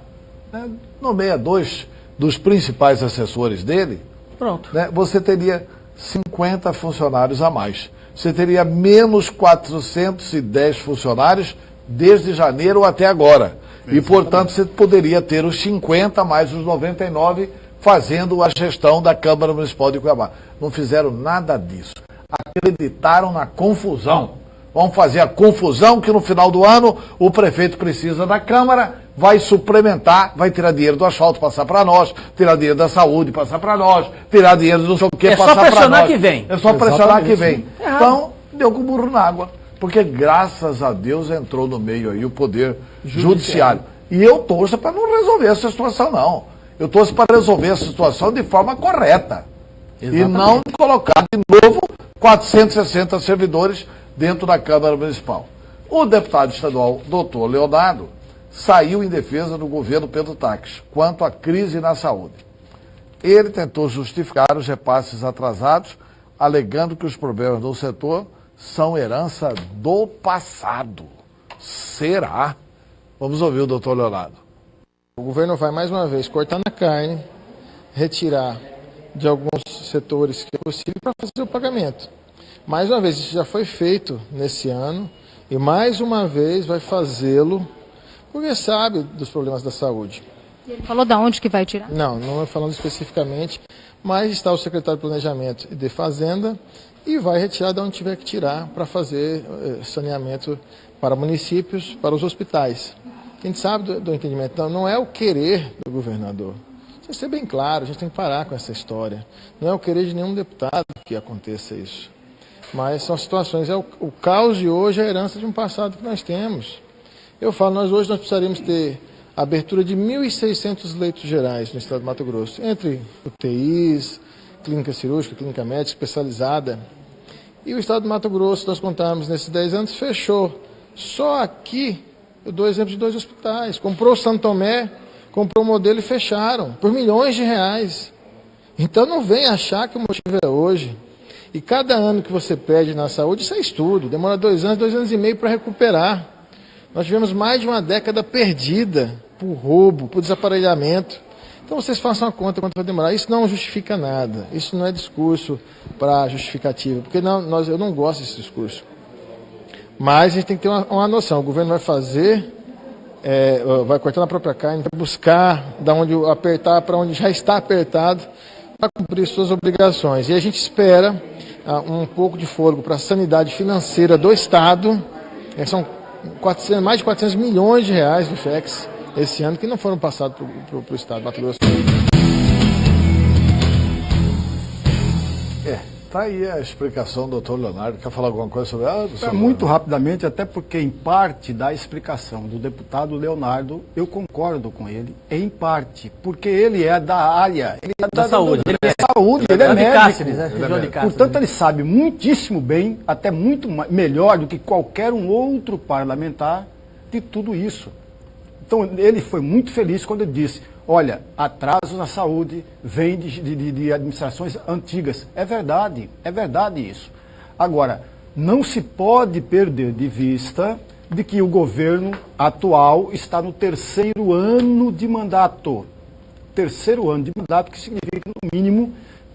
né? Nomeia 2 dos principais assessores dele, pronto. Né? Você teria 50 funcionários a mais. Você teria menos 410 funcionários desde janeiro até agora. Exatamente. E, portanto, você poderia ter os 50 mais os 99 fazendo a gestão da Câmara Municipal de Cuiabá. Não fizeram nada disso. Acreditaram na confusão. Vamos fazer a confusão que no final do ano o prefeito precisa da Câmara, vai suplementar, vai tirar dinheiro do asfalto, passar para nós, tirar dinheiro da saúde, passar para nós, tirar dinheiro do não sei o que, passar para nós. É só pressionar que vem. É só pressionar que vem. Então, deu com o burro na água. Porque, graças a Deus, entrou no meio aí o Poder Judiciário. E eu torço para não resolver essa situação, não. Eu torço para resolver essa situação de forma correta. Exatamente. E não colocar de novo 460 servidores dentro da Câmara Municipal. O deputado estadual, doutor Leonardo, saiu em defesa do governo Pedro Taques quanto à crise na saúde. Ele tentou justificar os repasses atrasados, alegando que os problemas do setor são herança do passado. Será? Vamos ouvir o doutor Leonardo. O governo vai, mais uma vez, cortar na carne, retirar de alguns setores que é possível para fazer o pagamento. Mais uma vez, isso já foi feito nesse ano e mais uma vez vai fazê-lo porque sabe dos problemas da saúde. Ele falou de onde que vai tirar? Não é falando especificamente, mas está o secretário de Planejamento e de Fazenda e vai retirar de onde tiver que tirar para fazer saneamento para municípios, para os hospitais. A gente sabe do entendimento, não é o querer do governador. Tem que ser bem claro, a gente tem que parar com essa história. Não é o querer de nenhum deputado que aconteça isso. Mas são situações, o caos de hoje é a herança de um passado que nós temos. Eu falo, hoje nós precisaríamos ter a abertura de 1.600 leitos gerais no estado do Mato Grosso, entre UTIs, clínica cirúrgica, clínica médica especializada. E o estado do Mato Grosso, nós contamos nesses 10 anos, fechou. Só aqui, eu dou exemplo de 2 hospitais. Comprou o Santo Tomé, comprou o modelo e fecharam, por milhões de reais. Então não vem achar que o motivo é hoje. E cada ano que você perde na saúde, isso é estudo. Demora 2 anos e meio para recuperar. Nós tivemos mais de uma década perdida por roubo, por desaparelhamento. Então vocês façam a conta quanto vai demorar. Isso não justifica nada. Isso não é discurso para justificativa. Porque eu não gosto desse discurso. Mas a gente tem que ter uma noção. O governo vai fazer, vai cortar na própria carne, vai buscar da onde apertar para onde já está apertado para cumprir suas obrigações. E a gente espera um pouco de fôlego para a sanidade financeira do Estado. São mais de 400 milhões de reais do FEX esse ano que não foram passados para o Estado do Mato Grosso. Tá aí a explicação, doutor Leonardo. Quer falar alguma coisa sobre ela? Muito rapidamente, até porque em parte da explicação do deputado Leonardo, eu concordo com ele, em parte, porque ele é da área, ele é da saúde, ele é médico. Portanto, ele sabe muitíssimo bem, até muito melhor do que qualquer um outro parlamentar, de tudo isso. Então, ele foi muito feliz quando ele disse: olha, atraso na saúde vem de administrações antigas. É verdade isso. Agora, não se pode perder de vista de que o governo atual está no 3º ano de mandato. 3º ano de mandato, que significa, no mínimo,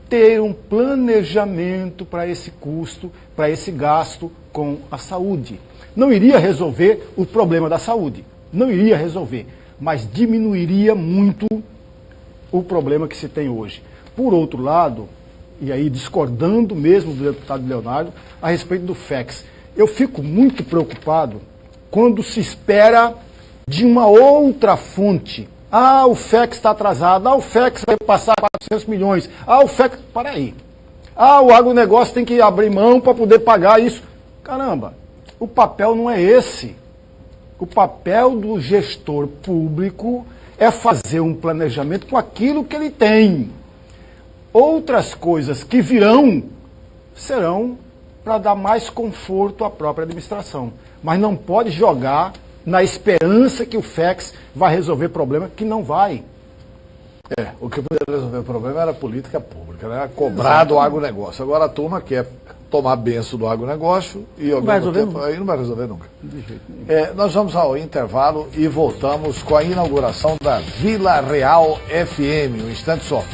ter um planejamento para esse custo, para esse gasto com a saúde. Não iria resolver o problema da saúde, não iria resolver, mas diminuiria muito o problema que se tem hoje. Por outro lado, e aí discordando mesmo do deputado Leonardo, a respeito do FEX, eu fico muito preocupado quando se espera de uma outra fonte. O FEX está atrasado, o FEX vai passar 400 milhões, o FEX... Para aí. O agronegócio tem que abrir mão para poder pagar isso. Caramba, o papel não é esse. O papel do gestor público é fazer um planejamento com aquilo que ele tem. Outras coisas que virão serão para dar mais conforto à própria administração. Mas não pode jogar na esperança que o FEX vai resolver problema que não vai. O que poderia resolver o problema era a política pública, né? Cobrar do agronegócio. Agora a turma quer tomar benção do agronegócio e ao mesmo tempo aí não vai resolver nunca. Nós vamos ao intervalo e voltamos com a inauguração da Vila Real FM. Um instante só.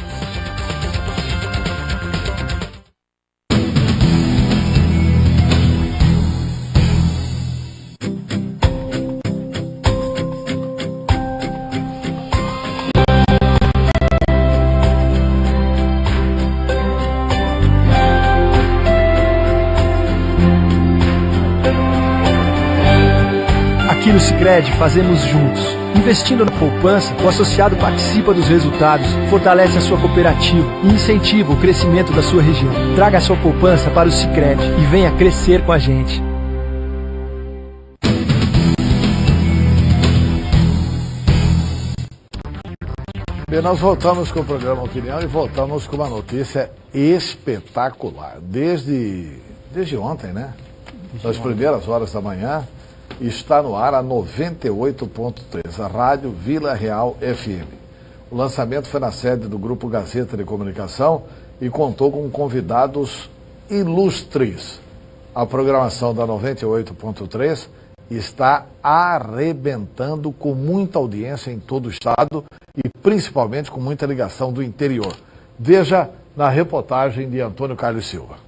Aqui no Sicredi fazemos juntos. Investindo na poupança, o associado participa dos resultados, fortalece a sua cooperativa e incentiva o crescimento da sua região. Traga a sua poupança para o Sicredi e venha crescer com a gente. Bem, nós voltamos com o programa Opinião e voltamos com uma notícia espetacular. Desde ontem, né? Das primeiras horas da manhã, está no ar a 98.3, a rádio Vila Real FM. O lançamento foi na sede do Grupo Gazeta de Comunicação e contou com convidados ilustres. A programação da 98.3 está arrebentando com muita audiência em todo o estado e principalmente com muita ligação do interior. Veja na reportagem de Antônio Carlos Silva.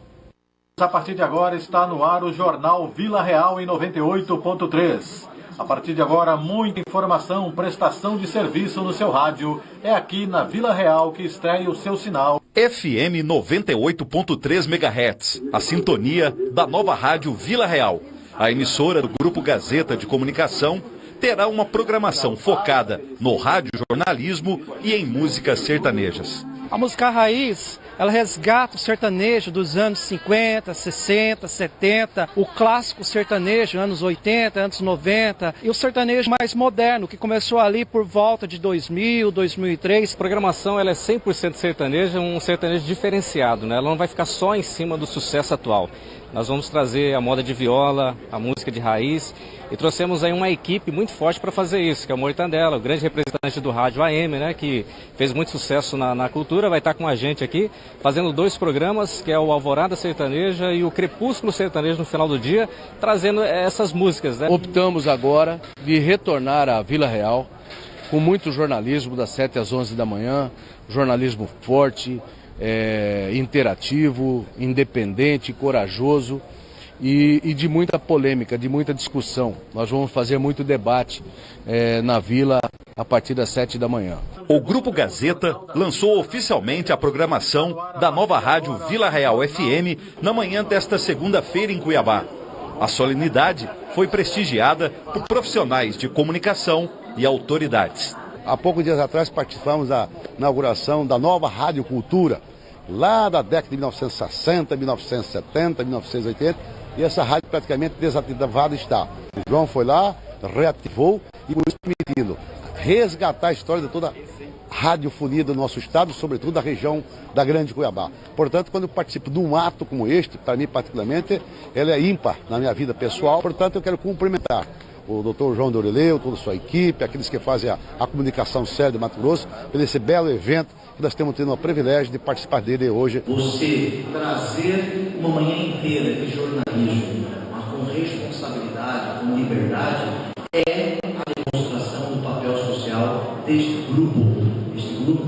A partir de agora está no ar o Jornal Vila Real em 98.3. A partir de agora, muita informação, prestação de serviço no seu rádio. É aqui na Vila Real que estreia o seu sinal. FM 98.3 MHz, a sintonia da nova rádio Vila Real. A emissora do Grupo Gazeta de Comunicação terá uma programação focada no rádio-jornalismo e em músicas sertanejas. A música raiz, ela resgata o sertanejo dos anos 50, 60, 70, o clássico sertanejo, anos 80, anos 90, e o sertanejo mais moderno, que começou ali por volta de 2000, 2003. A programação ela é 100% sertaneja, um sertanejo diferenciado, né? Ela não vai ficar só em cima do sucesso atual. Nós vamos trazer a moda de viola, a música de raiz, e trouxemos aí uma equipe muito forte para fazer isso, que é o Mortandela, o grande representante do rádio AM, né, que fez muito sucesso na cultura, vai estar com a gente aqui, fazendo 2 programas, que é o Alvorada Sertaneja e o Crepúsculo Sertanejo no final do dia, trazendo essas músicas, né? Optamos agora de retornar à Vila Real, com muito jornalismo, das 7 às 11 da manhã, jornalismo forte, interativo, independente, corajoso, e de muita polêmica, de muita discussão. Nós vamos fazer muito debate na Vila a partir das 7 da manhã. O Grupo Gazeta lançou oficialmente a programação da nova rádio Vila Real FM na manhã desta segunda-feira em Cuiabá. A solenidade foi prestigiada por profissionais de comunicação e autoridades. Há poucos dias atrás participamos da inauguração da nova Rádio Cultura, lá da década de 1960, 1970, 1980, e essa rádio praticamente desativada está. O João foi lá, reativou e por isso permitindo resgatar a história de toda a radiofonia do nosso estado, sobretudo da região da Grande Cuiabá. Portanto, quando eu participo de um ato como este, para mim particularmente, ele é ímpar na minha vida pessoal. Portanto, eu quero cumprimentar o Dr. João Dorileu, toda a sua equipe, aqueles que fazem a comunicação séria do Mato Grosso, por esse belo evento que nós temos tido o privilégio de participar dele hoje. Você trazer uma manhã inteira de jornalismo, mas com responsabilidade, com liberdade, é a demonstração do papel social deste grupo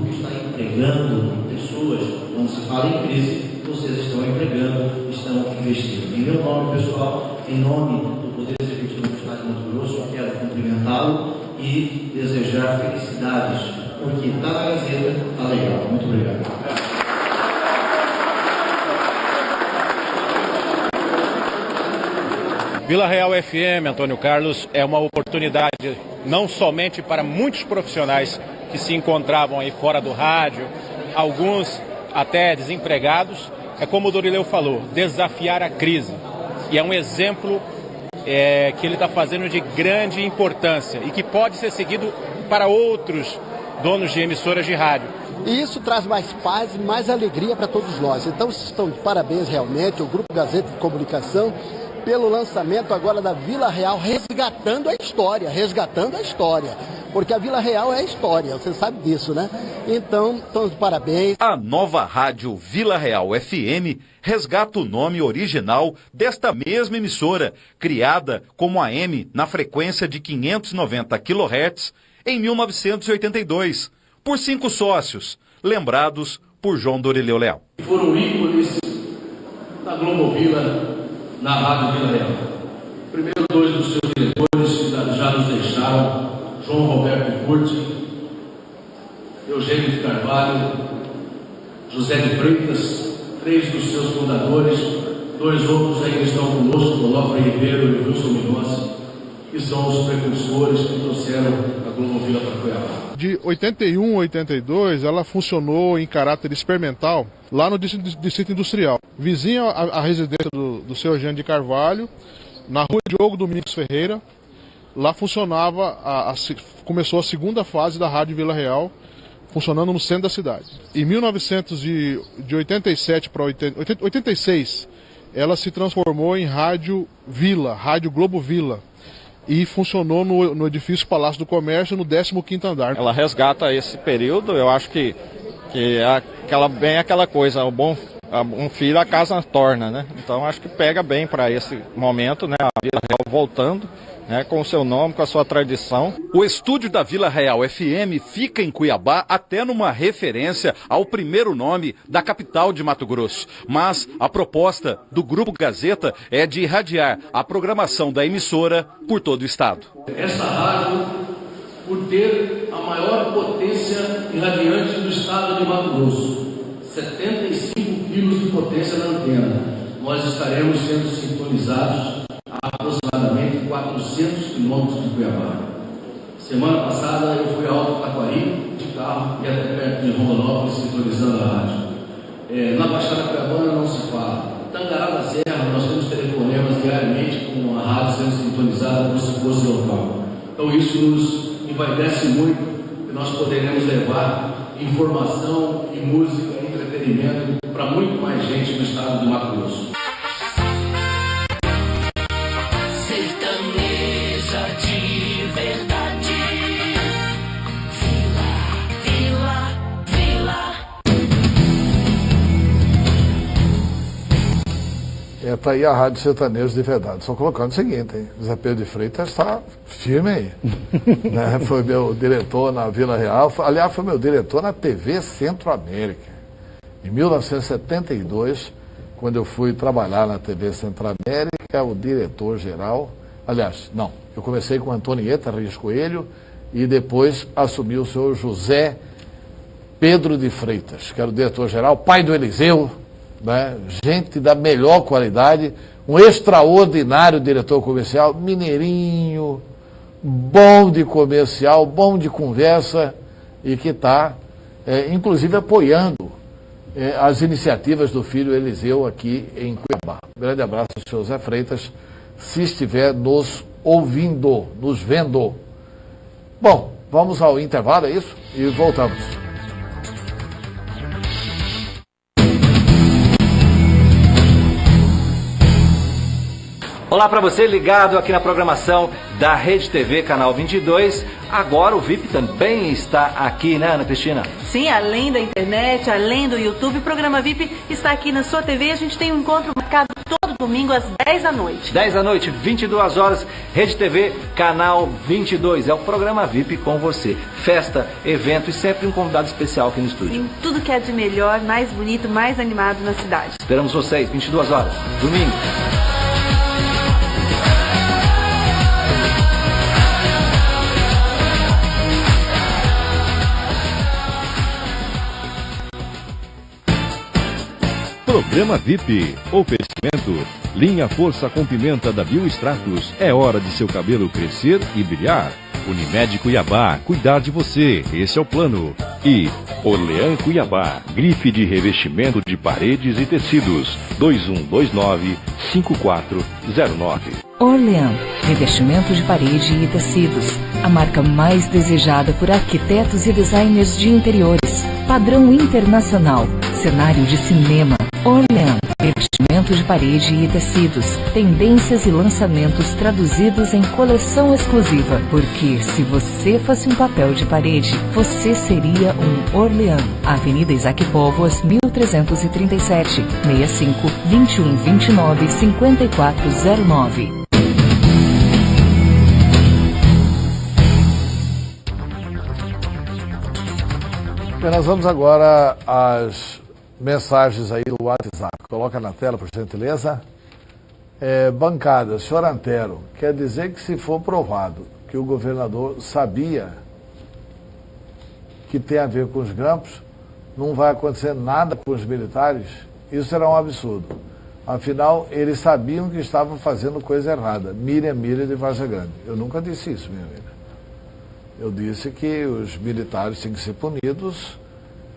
que está empregando pessoas. Quando se fala em crise, vocês estão empregando, estão investindo. Em meu nome, pessoal, em nome do Poder Executivo do Estado de Mato Grosso, eu quero cumprimentá-lo e desejar felicidades, porque está na Gazeta, está legal. Muito obrigado. Vila Real FM, Antônio Carlos, é uma oportunidade não somente para muitos profissionais que se encontravam aí fora do rádio, alguns até desempregados, é como o Dorileu falou, desafiar a crise. E é um exemplo que ele está fazendo de grande importância e que pode ser seguido para outros donos de emissoras de rádio. E isso traz mais paz e mais alegria para todos nós. Então, estão de parabéns realmente, o Grupo Gazeta de Comunicação, pelo lançamento agora da Vila Real, resgatando a história. Porque a Vila Real é a história, você sabe disso, né? Então, estamos de parabéns. A nova rádio Vila Real FM resgata o nome original desta mesma emissora, criada como AM na frequência de 590 kHz em 1982, por 5 sócios, lembrados por João Dorileu Leal. Foram ícones da Globo Vila na Rádio Vila Real. Primeiro, 2 dos seus diretores já nos deixaram, João Roberto Curti, Eugênio de Carvalho, José de Freitas, 3 dos seus fundadores, 2 outros ainda estão conosco, Onofre Ribeiro e Wilson Minozzi, que são os precursores que trouxeram a Globo Vila para Cuiabá. De 81 a 82, ela funcionou em caráter experimental lá no Distrito Industrial, vizinha à residência do seu Eugênio de Carvalho, na rua Diogo Domingos Ferreira. Lá funcionava, começou a segunda fase da Rádio Vila Real, funcionando no centro da cidade. Em 1987 para 86, ela se transformou em Rádio Vila, Rádio Globo Vila, e funcionou no edifício Palácio do Comércio, no 15º andar. Ela resgata esse período, eu acho que é bem aquela coisa, um filho a casa torna, né? Então acho que pega bem para esse momento, né? A Vila Real voltando, né? Com o seu nome, com a sua tradição. O estúdio da Vila Real FM fica em Cuiabá, até numa referência ao primeiro nome da capital de Mato Grosso. Mas a proposta do Grupo Gazeta é de irradiar a programação da emissora por todo o estado. Essa rádio, por ter a maior potência irradiante do estado de Mato Grosso, 75 quilos de potência na antena, nós estaremos sendo sintonizados a aproximadamente 400 quilômetros de Cuiabá. Semana passada eu fui a Alto Taquari de carro e até perto de Rondonópolis sintonizando a rádio. Na Baixada Cuiabana não se fala. Tangará da Serra, nós temos telefonemas diariamente com a rádio sendo sintonizada como se fosse local. Então isso nos envaidece muito e nós poderemos levar informação e música e entretenimento para muito mais gente no estado do Mato Grosso. Sertaneja de verdade. Vila, Vila, Vila. Tá aí a Rádio Sertaneja de verdade. Só colocando o seguinte, hein? José Pedro de Freitas está firme aí. Né? Foi meu diretor na Vila Real. Aliás, foi meu diretor na TV Centro-América. Em 1972, quando eu fui trabalhar na TV Centro-América, que é o diretor-geral. Aliás, não, eu comecei com Antonieta Rios Coelho e depois assumi o senhor José Pedro de Freitas, que era o diretor-geral, pai do Eliseu, né? Gente da melhor qualidade, um extraordinário diretor comercial, mineirinho, bom de comercial, bom de conversa e que está, inclusive, apoiando as iniciativas do filho Eliseu aqui em Cuiabá. Um grande abraço ao senhor José Freitas, se estiver nos ouvindo, nos vendo. Bom, vamos ao intervalo, é isso? E voltamos. Olá para você ligado aqui na programação da Rede TV, canal 22. Agora o VIP também está aqui, né, Ana Cristina? Sim, além da internet, além do YouTube, o programa VIP está aqui na sua TV. A gente tem um encontro marcado todo domingo às 10 da noite. 10 da noite, 22 horas, Rede TV, canal 22. É o programa VIP com você. Festa, evento e sempre um convidado especial aqui no estúdio. Sim, tudo que é de melhor, mais bonito, mais animado na cidade. Esperamos vocês, 22 horas, domingo. Programa VIP. Oferecimento. Linha Força com Pimenta da Biostratos. É hora de seu cabelo crescer e brilhar. Unimed Cuiabá. Cuidar de você. Esse é o plano. E Orlean Cuiabá. Grife de revestimento de paredes e tecidos. 2129-5409. Orlean. Revestimento de parede e tecidos. A marca mais desejada por arquitetos e designers de interiores. Padrão internacional. Cenário de cinema. Orlean, revestimento de parede e tecidos, tendências e lançamentos traduzidos em coleção exclusiva. Porque se você fosse um papel de parede, você seria um Orlean. Avenida Isaac Póvoas, 1337, 65 21 29 5409. Nós vamos agora às mensagens aí do WhatsApp. Coloca na tela, por gentileza. Bancada, senhor Antero, quer dizer que se for provado que o governador sabia que tem a ver com os grampos, não vai acontecer nada com os militares? Isso será um absurdo. Afinal, eles sabiam que estavam fazendo coisa errada. Miriam de Varza Grande. Eu nunca disse isso, minha amiga. Eu disse que os militares têm que ser punidos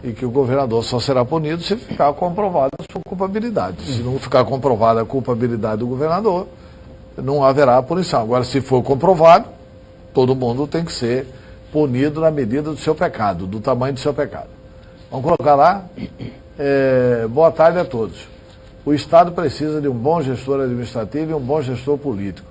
e que o governador só será punido se ficar comprovada a sua culpabilidade. Se não ficar comprovada a culpabilidade do governador, não haverá punição. Agora, se for comprovado, todo mundo tem que ser punido na medida do seu pecado, do tamanho do seu pecado. Vamos colocar lá? Boa tarde a todos. O Estado precisa de um bom gestor administrativo e um bom gestor político.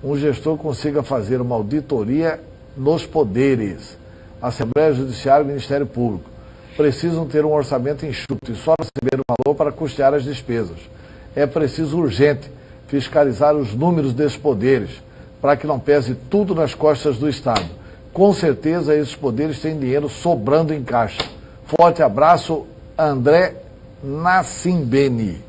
Um gestor consiga fazer uma auditoria nos poderes, Assembleia Judiciária e Ministério Público. Precisam ter um orçamento enxuto e só receber o valor para custear as despesas. É preciso urgente fiscalizar os números desses poderes, para que não pese tudo nas costas do Estado. Com certeza esses poderes têm dinheiro sobrando em caixa. Forte abraço, André Nassimbeni.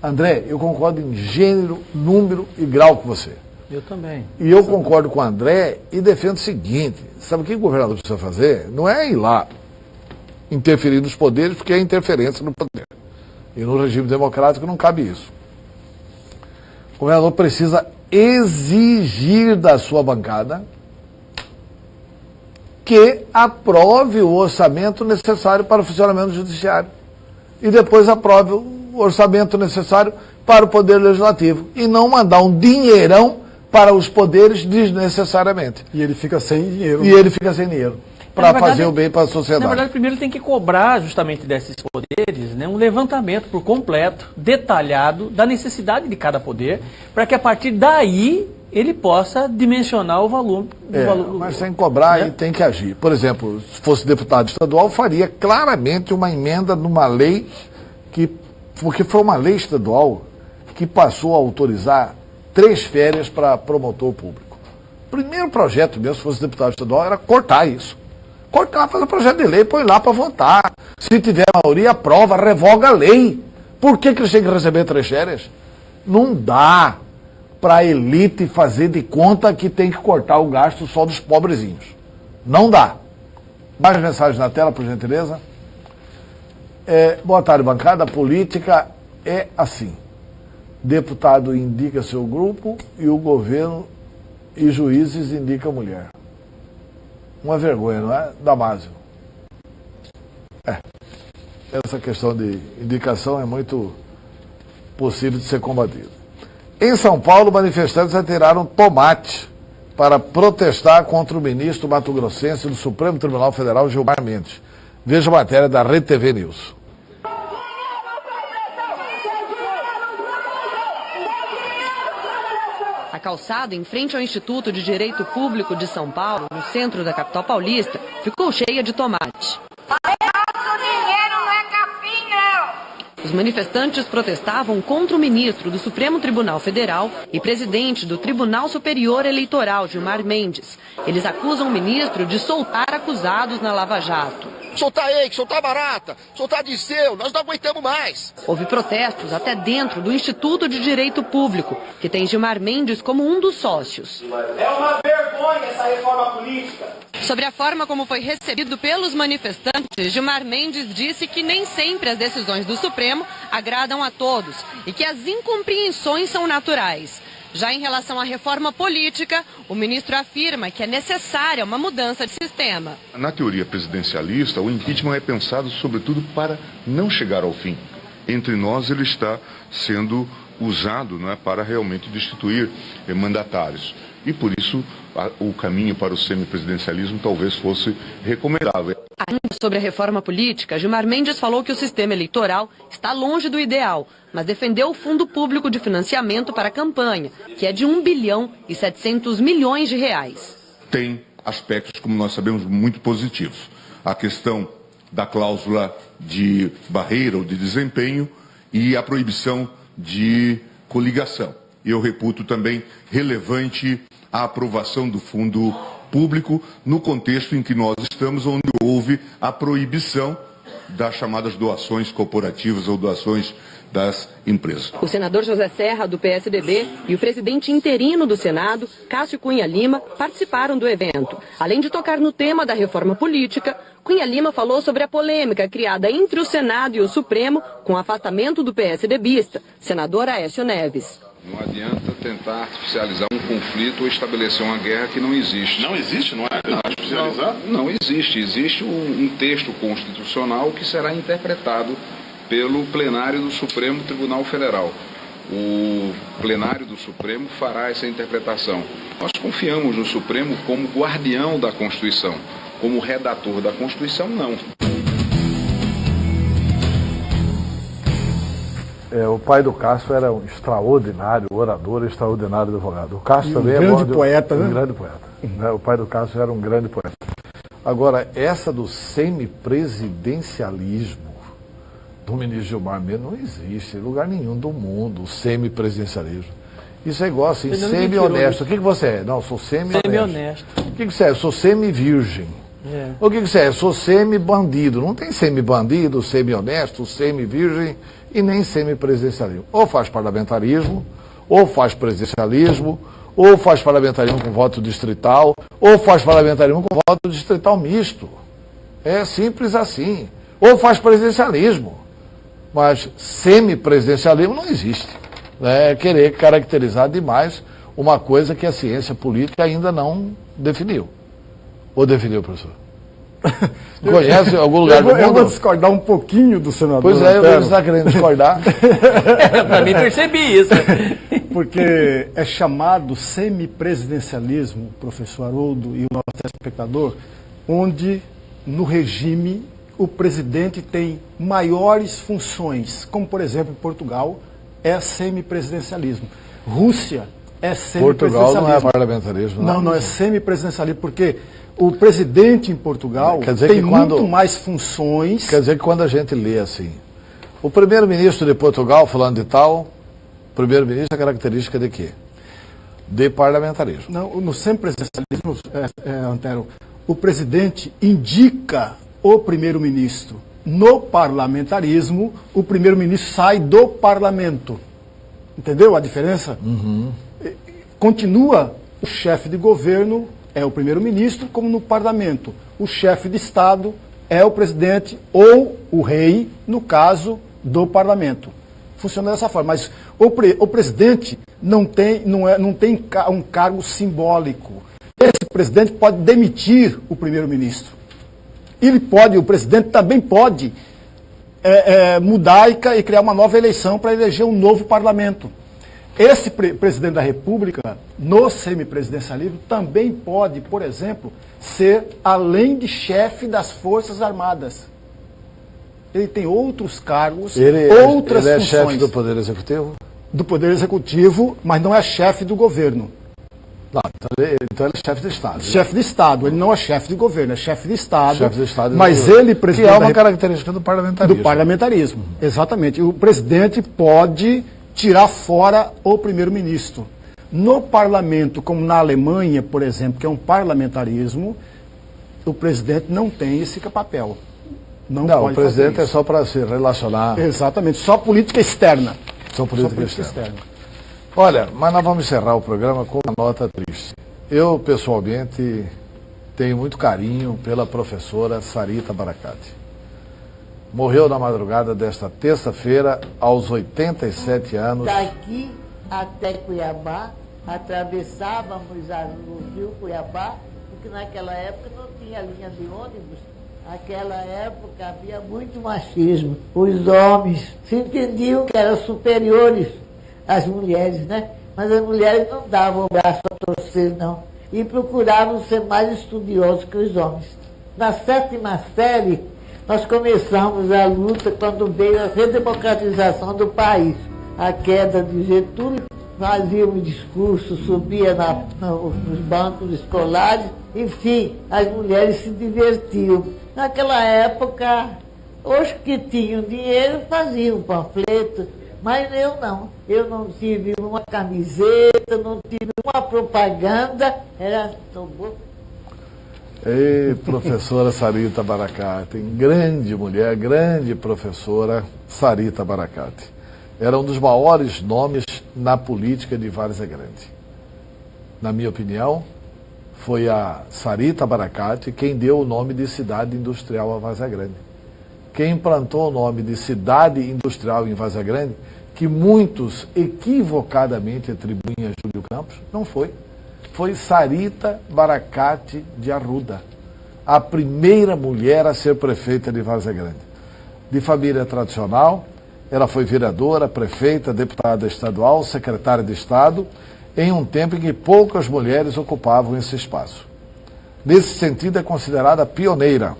André, eu concordo em gênero, número e grau com você. Eu também. E eu concordo com o André e defendo o seguinte: sabe o que o governador precisa fazer? Não é ir lá interferir nos poderes, porque é interferência no poder. E no regime democrático não cabe isso. O governador precisa exigir da sua bancada que aprove o orçamento necessário para o funcionamento do judiciário. E depois aprove o orçamento necessário para o Poder Legislativo. E não mandar um dinheirão para os poderes desnecessariamente. E ele fica sem dinheiro. E ele fica sem dinheiro para fazer o bem para a sociedade. Na verdade, primeiro tem que cobrar justamente desses poderes, né, um levantamento por completo, detalhado, da necessidade de cada poder, para que a partir daí ele possa dimensionar o valor. Mas tem que cobrar e tem que agir. Por exemplo, se fosse deputado estadual, faria claramente uma emenda numa lei porque foi uma lei estadual que passou a autorizar 3 férias para promotor público. O primeiro projeto mesmo, se fosse deputado estadual, era cortar isso. Cortar, fazer um projeto de lei, põe lá para votar. Se tiver maioria, aprova, revoga a lei. Por que eles têm que receber 3 férias? Não dá. para a elite fazer de conta que tem que cortar o gasto só dos pobrezinhos. Não dá. Mais mensagens na tela, por gentileza. Boa tarde, bancada. A política é assim. Deputado indica seu grupo e o governo e juízes indicam mulher. Uma vergonha, não é, Damásio? Essa questão de indicação é muito possível de ser combatida. Em São Paulo, manifestantes atiraram tomate para protestar contra o ministro mato-grossense do Supremo Tribunal Federal, Gilmar Mendes. Veja a matéria da Rede TV News. A calçada em frente ao Instituto de Direito Público de São Paulo, no centro da capital paulista, ficou cheia de tomate. Os manifestantes protestavam contra o ministro do Supremo Tribunal Federal e presidente do Tribunal Superior Eleitoral, Gilmar Mendes. Eles acusam o ministro de soltar acusados na Lava Jato. Soltar Eike, soltar Barata, soltar Disseu, nós não aguentamos mais. Houve protestos até dentro do Instituto de Direito Público, que tem Gilmar Mendes como um dos sócios. É uma vergonha essa reforma política. Sobre a forma como foi recebido pelos manifestantes, Gilmar Mendes disse que nem sempre as decisões do Supremo agradam a todos e que as incompreensões são naturais. Já em relação à reforma política, o ministro afirma que é necessária uma mudança de sistema. Na teoria presidencialista, o impeachment é pensado sobretudo para não chegar ao fim. Entre nós, ele está sendo usado, não é, para realmente destituir mandatários. E por isso o caminho para o semipresidencialismo talvez fosse recomendável. Ainda sobre a reforma política, Gilmar Mendes falou que o sistema eleitoral está longe do ideal, mas defendeu o Fundo Público de Financiamento para a campanha, que é de 1 bilhão e 700 milhões de reais. Tem aspectos, como nós sabemos, muito positivos. A questão da cláusula de barreira ou de desempenho e a proibição de coligação. Eu reputo também relevante a aprovação do fundo público no contexto em que nós estamos, onde houve a proibição das chamadas doações corporativas ou doações das empresas. O senador José Serra, do PSDB, e o presidente interino do Senado, Cássio Cunha Lima, participaram do evento. Além de tocar no tema da reforma política, Cunha Lima falou sobre a polêmica criada entre o Senado e o Supremo com o afastamento do PSDBista, senador Aécio Neves. Não adianta tentar artificializar um conflito ou estabelecer uma guerra que não existe. Não existe, não é? Artificializar? Não existe. Existe um texto constitucional que será interpretado pelo plenário do Supremo Tribunal Federal. O plenário do Supremo fará essa interpretação. Nós confiamos no Supremo como guardião da Constituição. Como redator da Constituição, não. O pai do Cássio era um extraordinário orador, extraordinário advogado. O Cássio também é grande poeta, né? Um grande poeta. O pai do Cássio era um grande poeta. Agora, essa do semipresidencialismo do ministro Gilmar Mendes não existe em lugar nenhum do mundo, o semipresidencialismo. Isso é igual assim, semi-honesto. O que você é? Não, eu sou semi-honesto. Semi-honesto. O que você é? Eu sou semi-virgem. O que você é? Eu sou semi-bandido. Não tem semi-bandido, semi-honesto, semi-virgem e nem semi-presidencialismo. Ou faz parlamentarismo, ou faz presidencialismo, ou faz parlamentarismo com voto distrital, ou faz parlamentarismo com voto distrital misto. É simples assim. Ou faz presidencialismo. Mas semipresidencialismo não existe. É querer caracterizar demais uma coisa que a ciência política ainda não definiu. Ou definiu, professor? Conhece algum lugar do mundo? Eu vou discordar um pouquinho do senador. Pois é, eu vejo que você está querendo discordar. Também percebi isso. Porque é chamado semipresidencialismo, professor Haroldo e o nosso telespectador, onde no regime o presidente tem maiores funções, como por exemplo em Portugal é semipresidencialismo. Rússia é semipresidencialismo. Portugal não é parlamentarismo. Não é semipresidencialismo, porque o presidente em Portugal tem muito mais funções. Quer dizer que quando a gente lê assim, o primeiro-ministro de Portugal, falando de tal, primeiro-ministro é característica de quê? De parlamentarismo. Não, no semipresidencialismo, Antero, o presidente indica o primeiro-ministro. No parlamentarismo, o primeiro-ministro sai do parlamento. Entendeu a diferença? Uhum. continua o chefe de governo, é o primeiro-ministro, como no parlamento. O chefe de Estado é o presidente ou o rei, no caso do parlamento. Funciona dessa forma. Mas o presidente não tem um cargo simbólico. Esse presidente pode demitir o primeiro-ministro. O presidente também pode mudar e criar uma nova eleição para eleger um novo parlamento. Esse presidente da República, no semipresidencialismo, também pode, por exemplo, ser, além de chefe das Forças Armadas. Ele tem outros cargos, outras funções. Ele é chefe do Poder Executivo? Do Poder Executivo, mas não é chefe do governo. Não, então ele é chefe de Estado. Chefe de Estado, ele não é chefe de governo, é chefe de Estado. Chefe de Estado mas ele, presidente. Que é uma característica do parlamentarismo. Do parlamentarismo, exatamente. O presidente pode tirar fora o primeiro-ministro. No parlamento, como na Alemanha, por exemplo, que é um parlamentarismo, o presidente não tem esse papel. Não, o presidente é só para se relacionar. Exatamente, só política externa. Só política externa. Olha, mas nós vamos encerrar o programa com uma nota triste. Eu, pessoalmente, tenho muito carinho pela professora Sarita Baracate. Morreu na madrugada desta terça-feira, aos 87 anos. Daqui até Cuiabá, atravessávamos o rio Cuiabá, porque naquela época não tinha linha de ônibus. Naquela época havia muito machismo. Os homens se entendiam que eram superiores às mulheres, né? Mas as mulheres não davam o braço a torcer, não. E procuravam ser mais estudiosos que os homens. Na 7ª série, nós começamos a luta quando veio a redemocratização do país. A queda de Getúlio, fazia um discurso, subia nos bancos escolares, enfim, as mulheres se divertiam. Naquela época, os que tinham dinheiro faziam panfleto, mas eu não tive uma camiseta, não tive uma propaganda, era tão bom. Ei, professora Sarita Baracate, grande mulher, grande professora Sarita Baracate. Era um dos maiores nomes na política de Várzea Grande. Na minha opinião, foi a Sarita Baracate quem deu o nome de cidade industrial a Várzea Grande. Quem implantou o nome de cidade industrial em Várzea Grande, que muitos equivocadamente atribuem a Júlio Campos, não foi. Foi Sarita Baracate de Arruda, a primeira mulher a ser prefeita de Várzea Grande. De família tradicional, ela foi vereadora, prefeita, deputada estadual, secretária de Estado, em um tempo em que poucas mulheres ocupavam esse espaço. Nesse sentido, é considerada pioneira.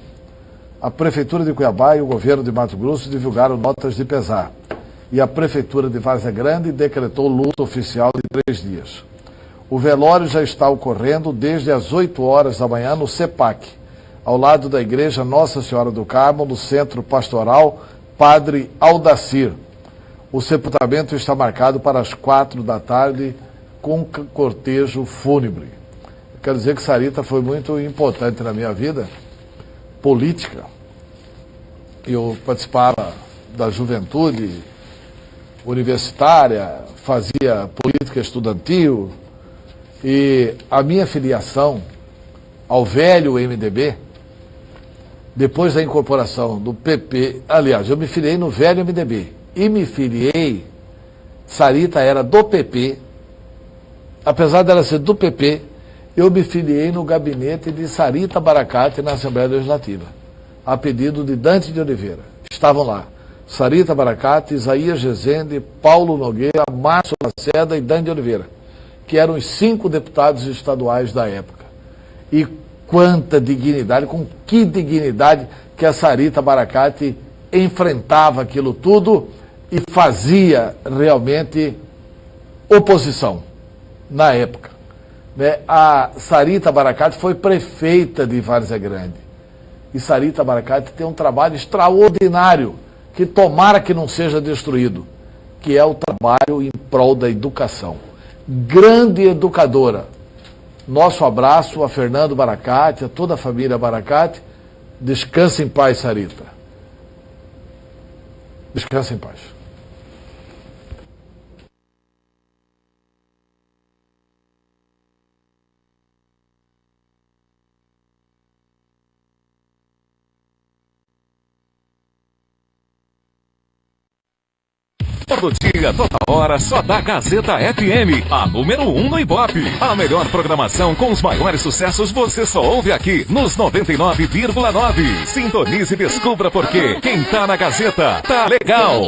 A Prefeitura de Cuiabá e o governo de Mato Grosso divulgaram notas de pesar. E a Prefeitura de Várzea Grande decretou luta oficial de 3 dias. O velório já está ocorrendo desde as 8 horas da manhã no CEPAC, ao lado da Igreja Nossa Senhora do Carmo, no Centro Pastoral Padre Aldacir. O sepultamento está marcado para as 4 da tarde, com cortejo fúnebre. Quero dizer que Sarita foi muito importante na minha vida política. Eu participava da juventude universitária, fazia política estudantil, e a minha filiação ao velho MDB, depois da incorporação do PP, aliás, eu me filiei no velho MDB e me filiei, Sarita era do PP, apesar dela ser do PP, eu me filiei no gabinete de Sarita Baracate na Assembleia Legislativa, a pedido de Dante de Oliveira. Estavam lá Sarita Baracate, Isaías Rezende, Paulo Nogueira, Márcio Lacerda e Dante de Oliveira, que eram os 5 deputados estaduais da época. E quanta dignidade, com que dignidade que a Sarita Baracate enfrentava aquilo tudo e fazia realmente oposição na época. Né? A Sarita Baracate foi prefeita de Várzea Grande. E Sarita Baracate tem um trabalho extraordinário, que tomara que não seja destruído, que é o trabalho em prol da educação. Grande educadora. Nosso abraço a Fernando Baracate, a toda a família Baracate. Descanse em paz, Sarita. Descanse em paz. Todo dia, toda hora, só da Gazeta FM, a número 1 no Ibope. A melhor programação com os maiores sucessos você só ouve aqui nos 99,9. Sintonize e descubra por quê. Quem tá na Gazeta, tá legal.